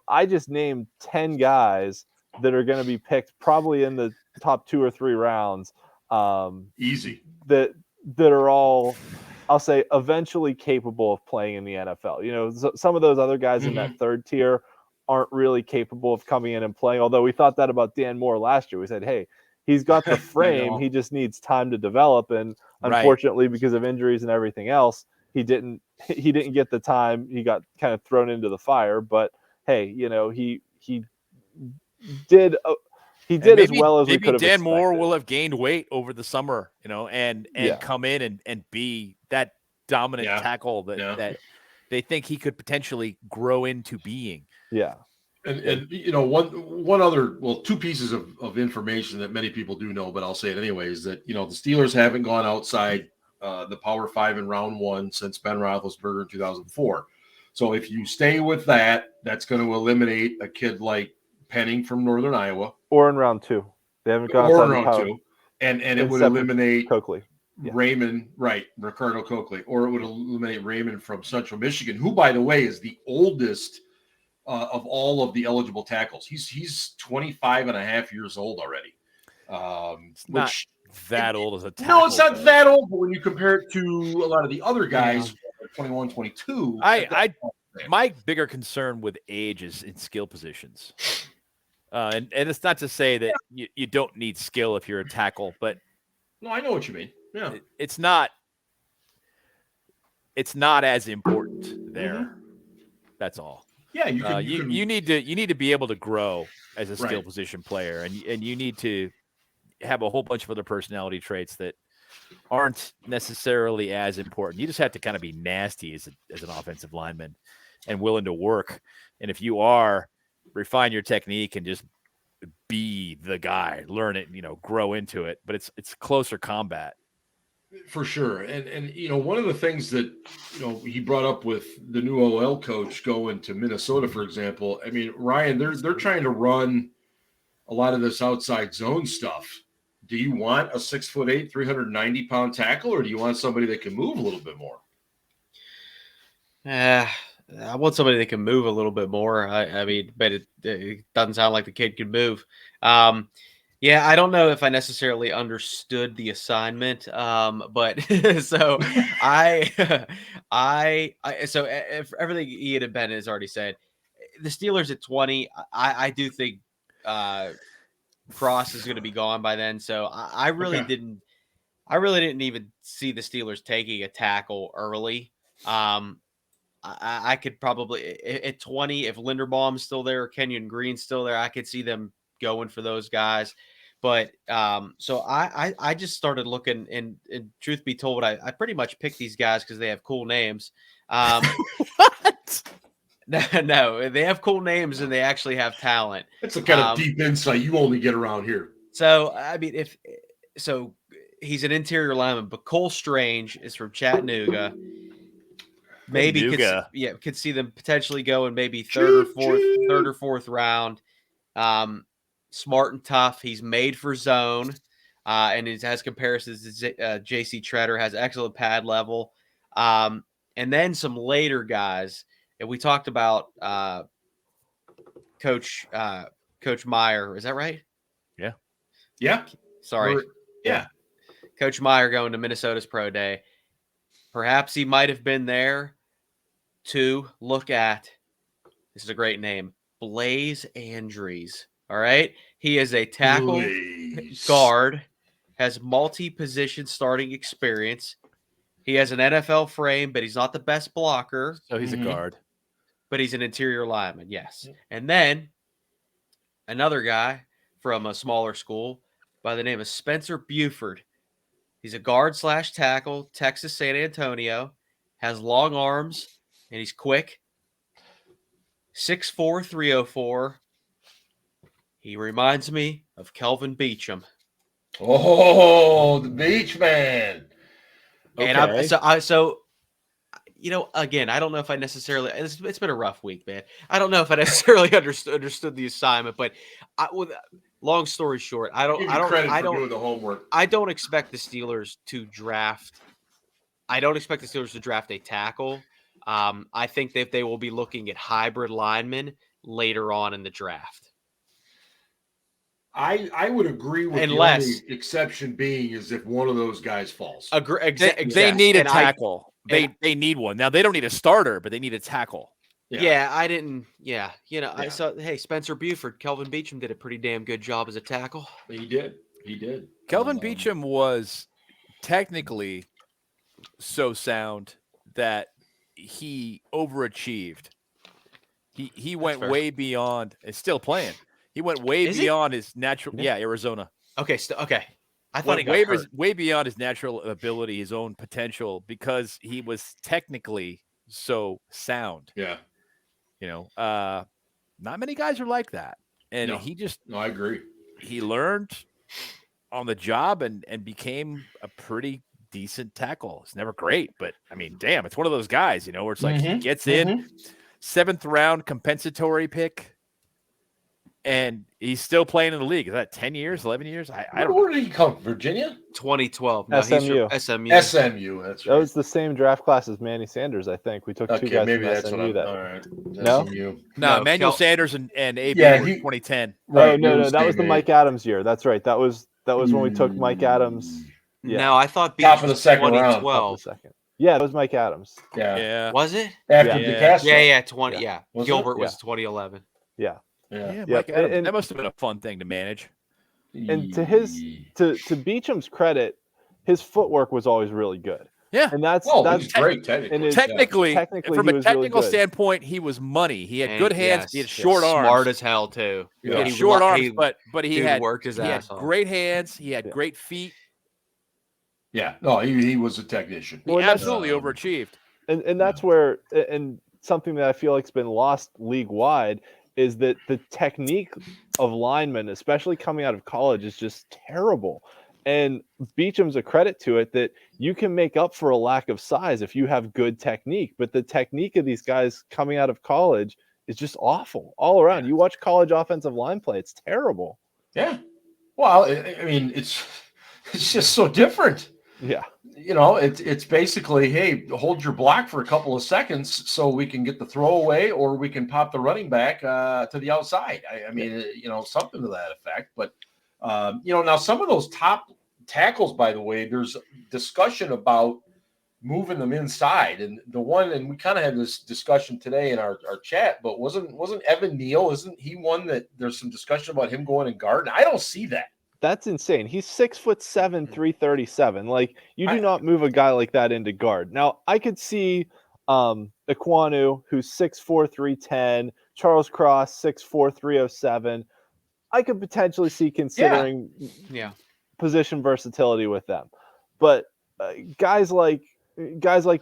I just named 10 guys that are going to be picked probably in the top 2 or 3 rounds. Easy. That are all, I'll say, eventually capable of playing in the NFL. Some of those other guys in that third tier aren't really capable of coming in and playing. Although we thought that about Dan Moore last year. We said, hey, he's got the frame. He just needs time to develop. And unfortunately, because of injuries and everything else, he didn't get the time. He got kind of thrown into the fire. But hey, he did as well as we could have expected. Dan Moore will have gained weight over the summer, and come in and be that dominant tackle that they think he could potentially grow into being. Yeah. And one other, 2 pieces of information that many people do know, but I'll say it anyways, that, the Steelers haven't gone outside the Power 5 in round 1 since Ben Roethlisberger in 2004. So if you stay with that, that's going to eliminate a kid like Penning from Northern Iowa. Or in round 2. They haven't gone outside round 2. And it would eliminate Coakley. Raymond, Ricardo Coakley. Or it would eliminate Raymond from Central Michigan, who, by the way, is the oldest of all of the eligible tackles. He's 25 and a half years old already. It's not that old as a tackle. No, it's not that old, but when you compare it to a lot of the other guys, 21, 22. My bigger concern with age is in skill positions. And it's not to say that you don't need skill if you're a tackle, but no, I know what you mean. Yeah. It's not as important there. That's all. Yeah, you need to be able to grow as a skill position player, and you need to have a whole bunch of other personality traits that aren't necessarily as important. You just have to kind of be nasty as an offensive lineman and willing to work. And if you are, refine your technique and just be the guy, learn it, grow into it. But it's closer combat. For sure. And one of the things that, he brought up with the new OL coach going to Minnesota, for example, I mean, Ryan, they're trying to run a lot of this outside zone stuff. Do you want a 6'8", 390-pound tackle, or do you want somebody that can move a little bit more? I want somebody that can move a little bit more. I mean, but it doesn't sound like the kid can move. Yeah, I don't know if I necessarily understood the assignment, but so so if everything Ian and Ben has already said, the Steelers at 20, I do think Cross is going to be gone by then. So I really didn't even see the Steelers taking a tackle early. I could probably at 20, if Linderbaum's still there or Kenyon Green's still there, I could see them going for those guys. But so I just started looking, and truth be told, I pretty much picked these guys because they have cool names. What? No, they have cool names and they actually have talent. That's the kind of deep insight you only get around here. So I mean, he's an interior lineman, but Cole Strange is from Chattanooga. Maybe could see them potentially going maybe third or fourth round. Smart and tough. He's made for zone, and it has comparisons to J.C. Treader, has excellent pad level. And then some later guys, and we talked about Coach Meyer. Is that right? Yeah. Sorry. Yeah. Coach Meyer going to Minnesota's Pro Day. Perhaps he might have been there to look at, this is a great name, Blaze Andrews. All right. He is a tackle guard, has multi-position starting experience. He has an NFL frame, but he's not the best blocker. So he's a guard. But he's an interior lineman, yes. And then another guy from a smaller school by the name of Spencer Buford. He's a guard / tackle, Texas San Antonio, has long arms, and he's quick. 6'4", 304. He reminds me of Kelvin Beecham. Oh, the Beach Man. Okay. And so again, I don't know if I necessarily. It's been a rough week, man. I don't know if I necessarily understood the assignment, but long story short, I don't doing the homework. I don't expect the Steelers to draft. I don't expect the Steelers to draft a tackle. I think that they will be looking at hybrid linemen later on in the draft. I would agree with the only exception being is if one of those guys falls. They need a tackle. They need one. Now, they don't need a starter, but they need a tackle. Yeah, I didn't. Yeah, I saw. Hey, Spencer Buford, Kelvin Beecham did a pretty damn good job as a tackle. He did. Kelvin Beecham was technically so sound that he overachieved. He went way beyond. Is still playing. He went way beyond his natural. Yeah, Arizona. Okay. Okay. I thought he got way beyond his natural ability, his own potential, because he was technically so sound. Yeah. Not many guys are like that. And I agree. He learned on the job and became a pretty decent tackle. It's never great, but I mean, damn, it's one of those guys, where it's like he gets in 7th round compensatory pick. And he's still playing in the league. Is that 10 years, 11 years? I don't know. Where did he come? Virginia? 2012. No, SMU. He's from SMU. SMU, that's right. That was the same draft class as Manny Sanders, I think. We took two guys maybe from that's SMU all right. No? SMU. No, Emmanuel Sanders and AB were 2010. Right, no, that was the Mike Adams year. That's right. That was when we took Mike Adams. Yeah. No, I thought top of the second round. 2012. Yeah, that was Mike Adams. Yeah. Was it? After DeCastro. Yeah, 20. Yeah. Gilbert was 2011. Yeah. Mike Adams, that must have been a fun thing to manage. And to Beecham's credit, his footwork was always really good. Yeah, and that's great technically. Technically, from a technical standpoint, he was money. He had good hands. He had short arms, smart as hell too. Yeah. Short arms, but he had worked his ass off. Great hands. He had great feet. Yeah, no, he was a technician. He absolutely overachieved. And that's where, and something that I feel like has been lost league wide is that the technique of linemen, especially coming out of college, is just terrible. And Beecham's a credit to it that you can make up for a lack of size if you have good technique. But the technique of these guys coming out of college is just awful all around. You watch college offensive line play, it's terrible. Yeah. Well, I mean, it's just so different. Yeah. It's basically, hey, hold your block for a couple of seconds so we can get the throwaway, or we can pop the running back to the outside. I mean, something to that effect. But now some of those top tackles, by the way, there's discussion about moving them inside, and we kind of had this discussion today in our chat. But wasn't Evan Neal? Isn't he one that there's some discussion about him going in guard? And I don't see that. That's insane. He's 6'7", 337. Like, you do not move a guy like that into guard. Now, I could see Ekwonu, who's 6'4", 310, Charles Cross, 6'4", 307. I could potentially see considering position versatility with them. But guys like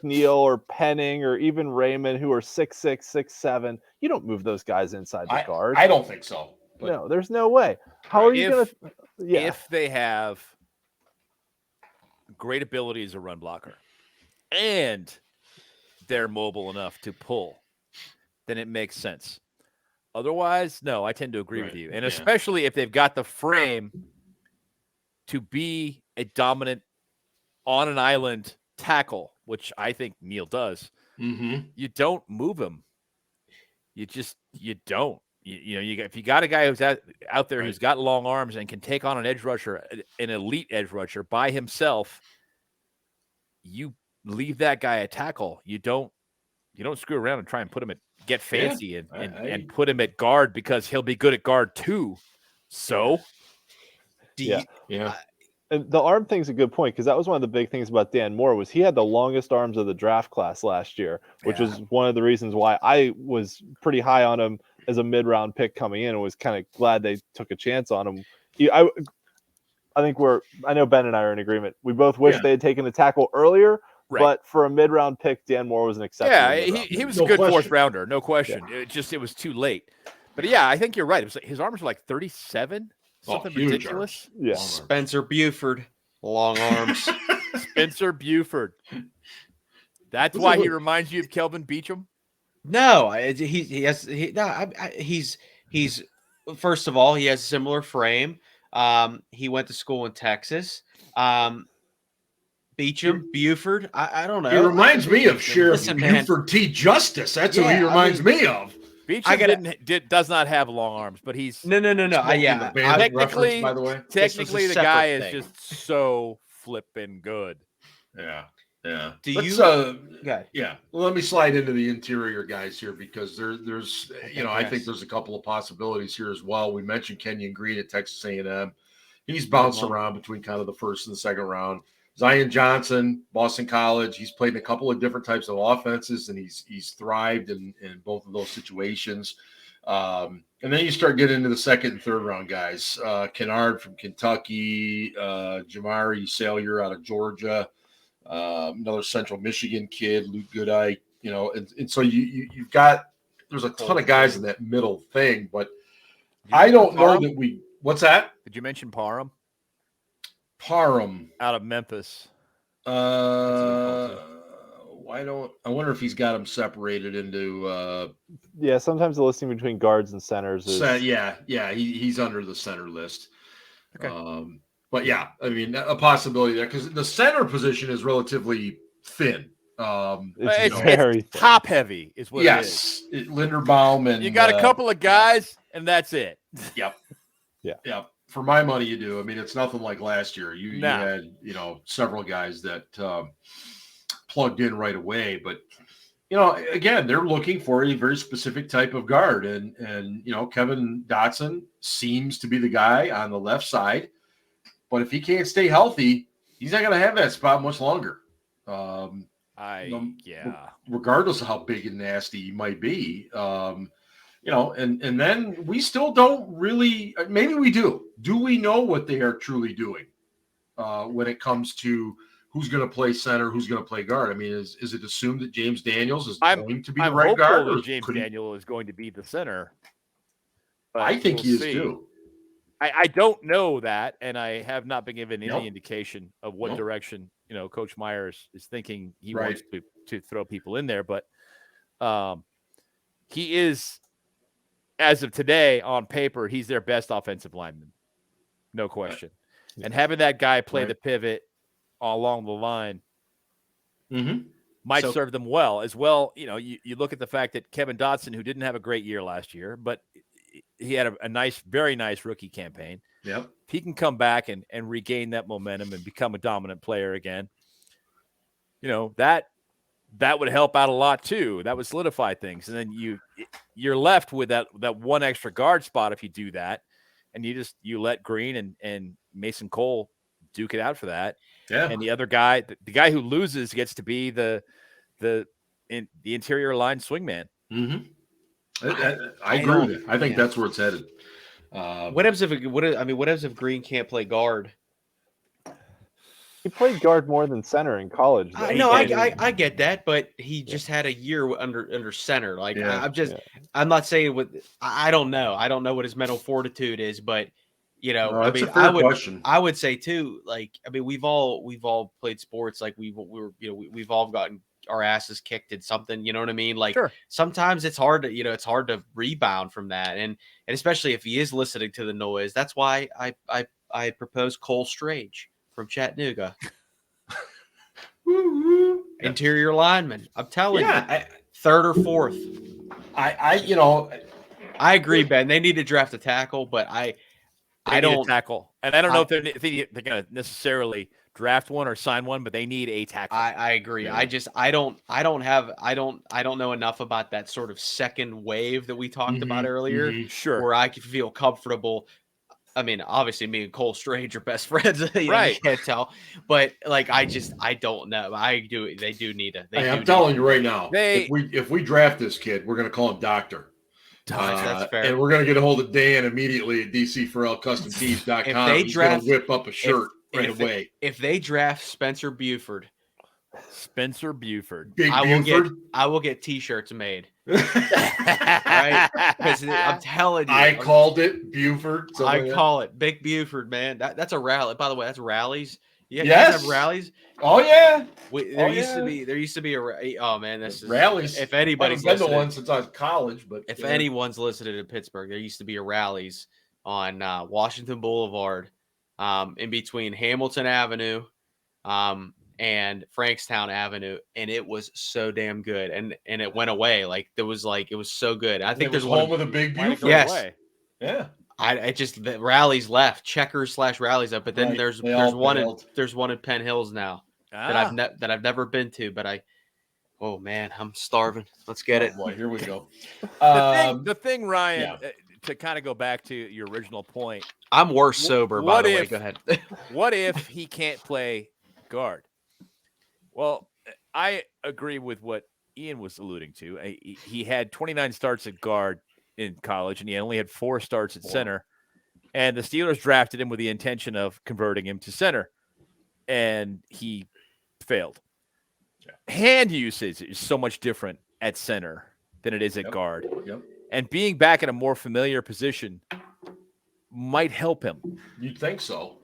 Neal or Penning or even Raymond, who are 6'6", 6'7", you don't move those guys inside the guard. I don't think so. But no, there's no way. How are you going to? Yeah. If they have great ability as a run blocker and they're mobile enough to pull, then it makes sense. Otherwise, no, I tend to agree with you. And especially if they've got the frame to be a dominant on an island tackle, which I think Neal does, you don't move him. You don't. If you got a guy who's out there who's got long arms and can take on an edge rusher, an elite edge rusher by himself, you leave that guy a tackle. You don't screw around and try and put him get fancy and put him at guard because he'll be good at guard too. So, And the arm thing's a good point, because that was one of the big things about Dan Moore was he had the longest arms of the draft class last year, which was one of the reasons why I was pretty high on him as a mid-round pick coming in, and was kind of glad they took a chance on him. I know Ben and I are in agreement. We both wish they had taken the tackle earlier, but for a mid-round pick, Dan Moore was an exception. Yeah, he was a good fourth rounder, no question. Yeah. It was too late. But yeah, I think you're right. It was his arms were like 37. Something ridiculous. Arms. Yeah. Spencer Buford, long arms. Spencer Buford. That's why he reminds you of Kelvin Beecham. No, he's first of all, he has a similar frame. He went to school in Texas. Beecham, Buford. I don't know. He reminds me of Sheriff Buford T. Justice. That's who he reminds me of. Beecham does not have long arms, but he's no. Technically, by the way, the guy is just so flipping good. Yeah. Well, let me slide into the interior guys here, because there's I think there's a couple of possibilities here as well. We mentioned Kenyon Green at Texas A&M. He's bounced around between kind of the first and the second round. Zion Johnson, Boston College. He's played in a couple of different types of offenses, and he's thrived in both of those situations. And then you start getting into the second and third round guys. Kennard from Kentucky, Jamari Salyer out of Georgia, another Central Michigan kid, Luke Goodeye. And so you've got there's a ton of guys in that middle thing, but I don't know that we. What's that? Did you mention Parham? Parham out of Memphis. I wonder if he's got them separated into. Sometimes the listing between guards and centers is. He's under the center list. Okay. But yeah, I mean, a possibility there, because the center position is relatively thin. It's very thin. Top heavy is what it is. Yes, Linderbaum and you got a couple of guys, and that's it. Yep. Yeah. For my money, you do. I mean, it's nothing like last year. You had, several guys that plugged in right away. But, again, they're looking for a very specific type of guard. And Kevin Dotson seems to be the guy on the left side. But if he can't stay healthy, he's not going to have that spot much longer. Regardless of how big and nasty he might be. And then we still don't really, maybe we do. Do we know what they are truly doing when it comes to who's going to play center, who's going to play guard? I mean, is it assumed that James Daniels is going to be the right guard? That James Daniels is going to be the center. I think he is too. I don't know that, and I have not been given any indication of what direction, Coach Myers is thinking he wants to throw people in there. But he is, as of today, on paper, he's their best offensive lineman. no question. And having that guy play Right. the pivot along the line Mm-hmm. might So- serve them well as well. You know, you look at the fact that Kevin Dotson, who didn't have a great year last year, but he had a nice, very nice rookie campaign. Yep. If he can come back and regain that momentum and become a dominant player again, you know, that would help out a lot too. That would solidify things. And then you're left with that one extra guard spot if you do that. And you let Green and Mason Cole duke it out for that. Yeah. And the other guy, the guy who loses gets to be the interior line swingman. Mm-hmm. I agree with it. I think that's where it's headed. What happens if Green can't play guard? He played guard more than center in college. though. I get that, but he just had a year under center. Like Yeah. I'm not saying I don't know. I don't know what his mental fortitude is, but you know, No, I that's mean, a fair question. I would say too. Like, I mean, we've all played sports. Like we've all gotten our asses kicked in something. You know what I mean? Like Sure. sometimes it's hard to rebound from that, and especially if he is listening to the noise. That's why I propose Cole Strange from Chattanooga. Interior lineman. I'm telling you, third or fourth. I agree, Ben. They need to draft a tackle, but I Need don't a tackle, and I don't know if they're going to necessarily draft one or sign one, but they need a tackle. I agree. Yeah. I don't know enough about that sort of second wave that we talked about earlier, Sure. where I could feel comfortable. I mean, obviously, me and Cole Strange are best friends. Right. You can't tell, but like, I don't know. They do need a. I'm telling you right now, They- if we draft this kid, we're going to call him Doctor. That's fair. And we're going to get a hold of Dan immediately at DCForLCustomTees.com. If they He's draft- going to whip up a shirt right if away. If they draft Spencer Buford, Big I Buford. will get T-shirts made. Right? Because I'm telling you, I called it Buford. I call it Big Buford, man. That's a rally. By the way, that's rallies. You guys Yes. have rallies. Oh yeah, There used to be a. Oh man, this is rallies. If I haven't anybody's been to listening, one since I was in college, but if anyone's listening in Pittsburgh, there used to be a rallies on Washington Boulevard, in between Hamilton Avenue, and Frankstown Avenue, and it was so damn good. And it went away. Like it was so good. I think it was there's home one. with a Big Why did it Buford. go Yes. away? Yeah. I just the rallies left, checkers/rallies up, but then Right. there's They all one failed. there's one in Penn Hills now that I've never been to, but oh man, I'm starving. Let's get it. Oh, boy, here we go. The thing, Ryan, yeah. to kind of go back to your original point, I'm worse sober, by what the way. if- Go ahead. what if he can't play guard? Well, I agree with what Ian was alluding to. He had 29 starts at guard in college, and he only had 4 starts at center. And the Steelers drafted him with the intention of converting him to center, and he failed. Hand usage is so much different at center than it is at guard. Yep. And being back in a more familiar position might help him. You'd think so.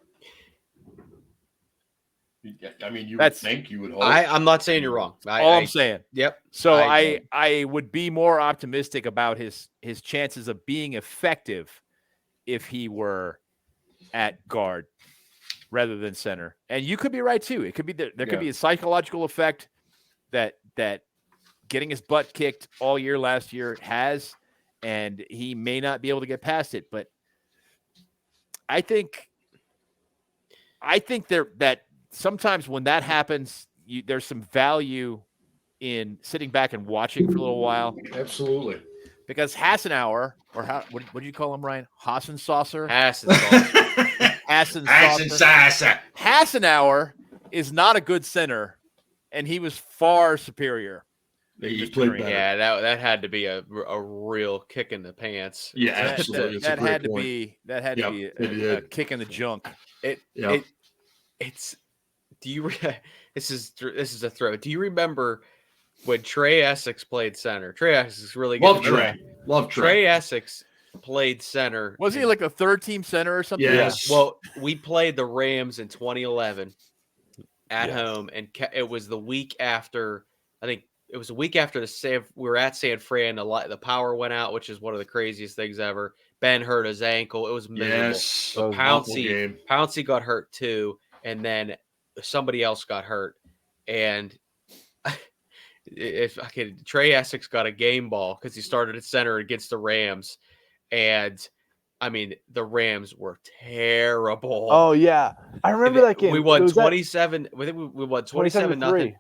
I mean, you That's- would think, you would hope. I'm not saying you're wrong. All I'm saying. Yep. So I I would be more optimistic about his chances of being effective if he were at guard rather than center. And you could be right too. It could be there could be a psychological effect that getting his butt kicked all year last year has, and he may not be able to get past it. But I think that sometimes when that happens, there's some value in sitting back and watching for a little while. Absolutely. Because Hassenauer, or what do you call him, Ryan? Hassensaucer? Hassenauer. Hassenauer is not a good center, and he was far superior. He played better. Yeah, that had to be a real kick in the pants. Yeah, absolutely. It's a That great had to point. be Yep, a kick in the junk. It's. Do you? This is a throw. Do you remember when Trey Essex played center? Trey Essex is really good. Love Trey. Trey Essex played center. Was he like a third team center or something? Yes. Well, we played the Rams in 2011 at home, and it was the week after. I think it was a week after we were at San Fran. The power went out, which is one of the craziest things ever. Ben hurt his ankle. It was miserable. Yes. So That was Pouncey got hurt too, and then somebody else got hurt, and Trey Essex got a game ball because he started at center against the Rams, and I mean the Rams were terrible. Oh yeah, I remember that game. We won It was 27. I think we won 27-0. 27-3.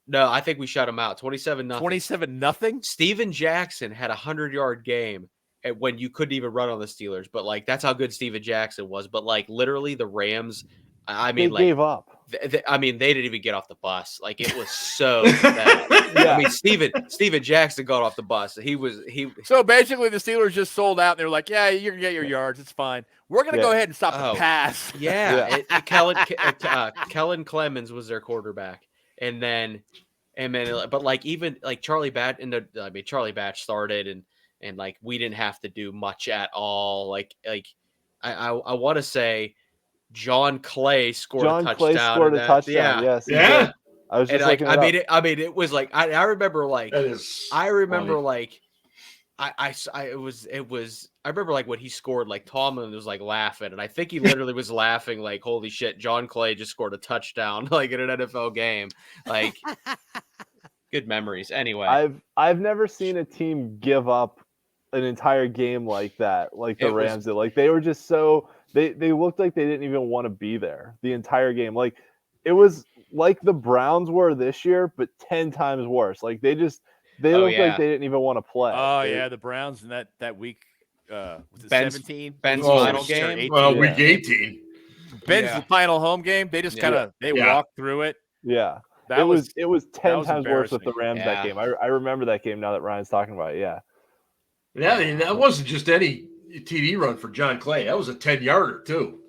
No, I think we shut them out 27-0. 27-0. Steven Jackson had a 100-yard game when you couldn't even run on the Steelers, but like that's how good Steven Jackson was. But like literally the Rams, I mean, They gave up. I mean, they didn't even get off the bus. Like it was so bad. Yeah. I mean, Steven Jackson got off the bus. So basically, the Steelers just sold out. And they're like, "Yeah, you're gonna get your yards. It's fine. We're gonna go ahead and stop the pass." Yeah. Kellen Clemens was their quarterback, and then, but like even like Charlie Batch started, and like we didn't have to do much at all. Like I want to say. John Clay scored a touchdown. Yeah. Yes. Yeah. I was just like, looking I mean, it was like I remember like That is I remember funny. like I remember like when he scored, like Tomlin was like laughing, and I think he literally was laughing like, "Holy shit, John Clay just scored a touchdown like in an NFL game." Like, good memories. Anyway, I've never seen a team give up an entire game like that, like the Rams did. Like they were just so they looked like they didn't even want to be there the entire game. Like it was like the Browns were this year, but 10 times worse. Like they looked like they didn't even want to play. Oh yeah, the Browns in that week. Was it 17? Ben's final game. 18? Well, week 18. Ben's final home game. They just kind of walked through it. Yeah. It was 10 times worse with the Rams Yeah. that game. I remember that game now that Ryan's talking about it. Yeah. Yeah, I mean, that wasn't just any TD run for John Clay. That was a 10-yarder too.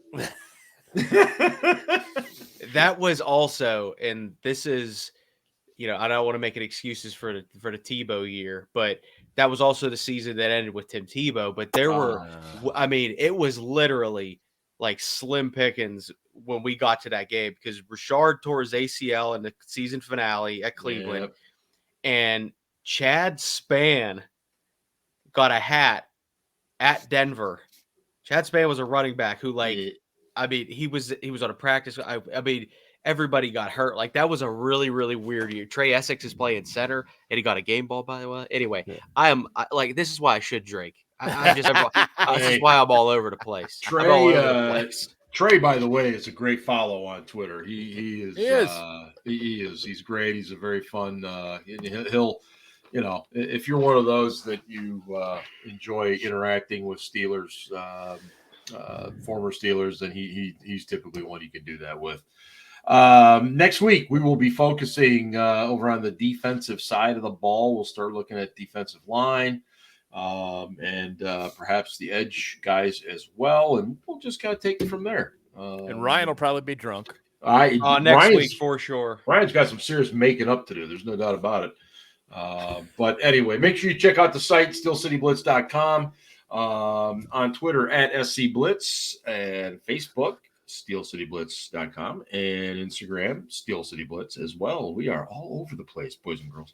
That was also, and this is, I don't want to make it excuses for the Tebow year, but that was also the season that ended with Tim Tebow. But there were, I mean, it was literally like slim pickings when we got to that game because Richard tore his ACL in the season finale at Cleveland, and Chad Spann got a hat at Denver. Chad Spann was a running back who, like, I mean, he was on a practice. I mean, everybody got hurt. Like, that was a really, really weird year. Trey Essex is playing center, and he got a game ball, by the way. Anyway, this is why I should drink. This is why I'm all over the place. Trey, by the way, is a great follow on Twitter. He is. He's great. He's a very fun. He'll. If you're one of those that you enjoy interacting with Steelers, former Steelers, then he's typically one you can do that with. Next week, we will be focusing over on the defensive side of the ball. We'll start looking at defensive line and perhaps the edge guys as well, and we'll just kind of take it from there. And Ryan will probably be drunk. Next week for sure. Ryan's got some serious making up to do. There's no doubt about it. But anyway, make sure you check out the site, steelcityblitz.com, on Twitter at SCBlitz, and Facebook, steelcityblitz.com, and Instagram, steelcityblitz as well. We are all over the place, boys and girls.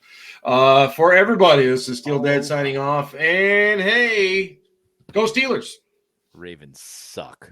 For everybody, this is Steel Dad signing off, and hey, go Steelers! Ravens suck.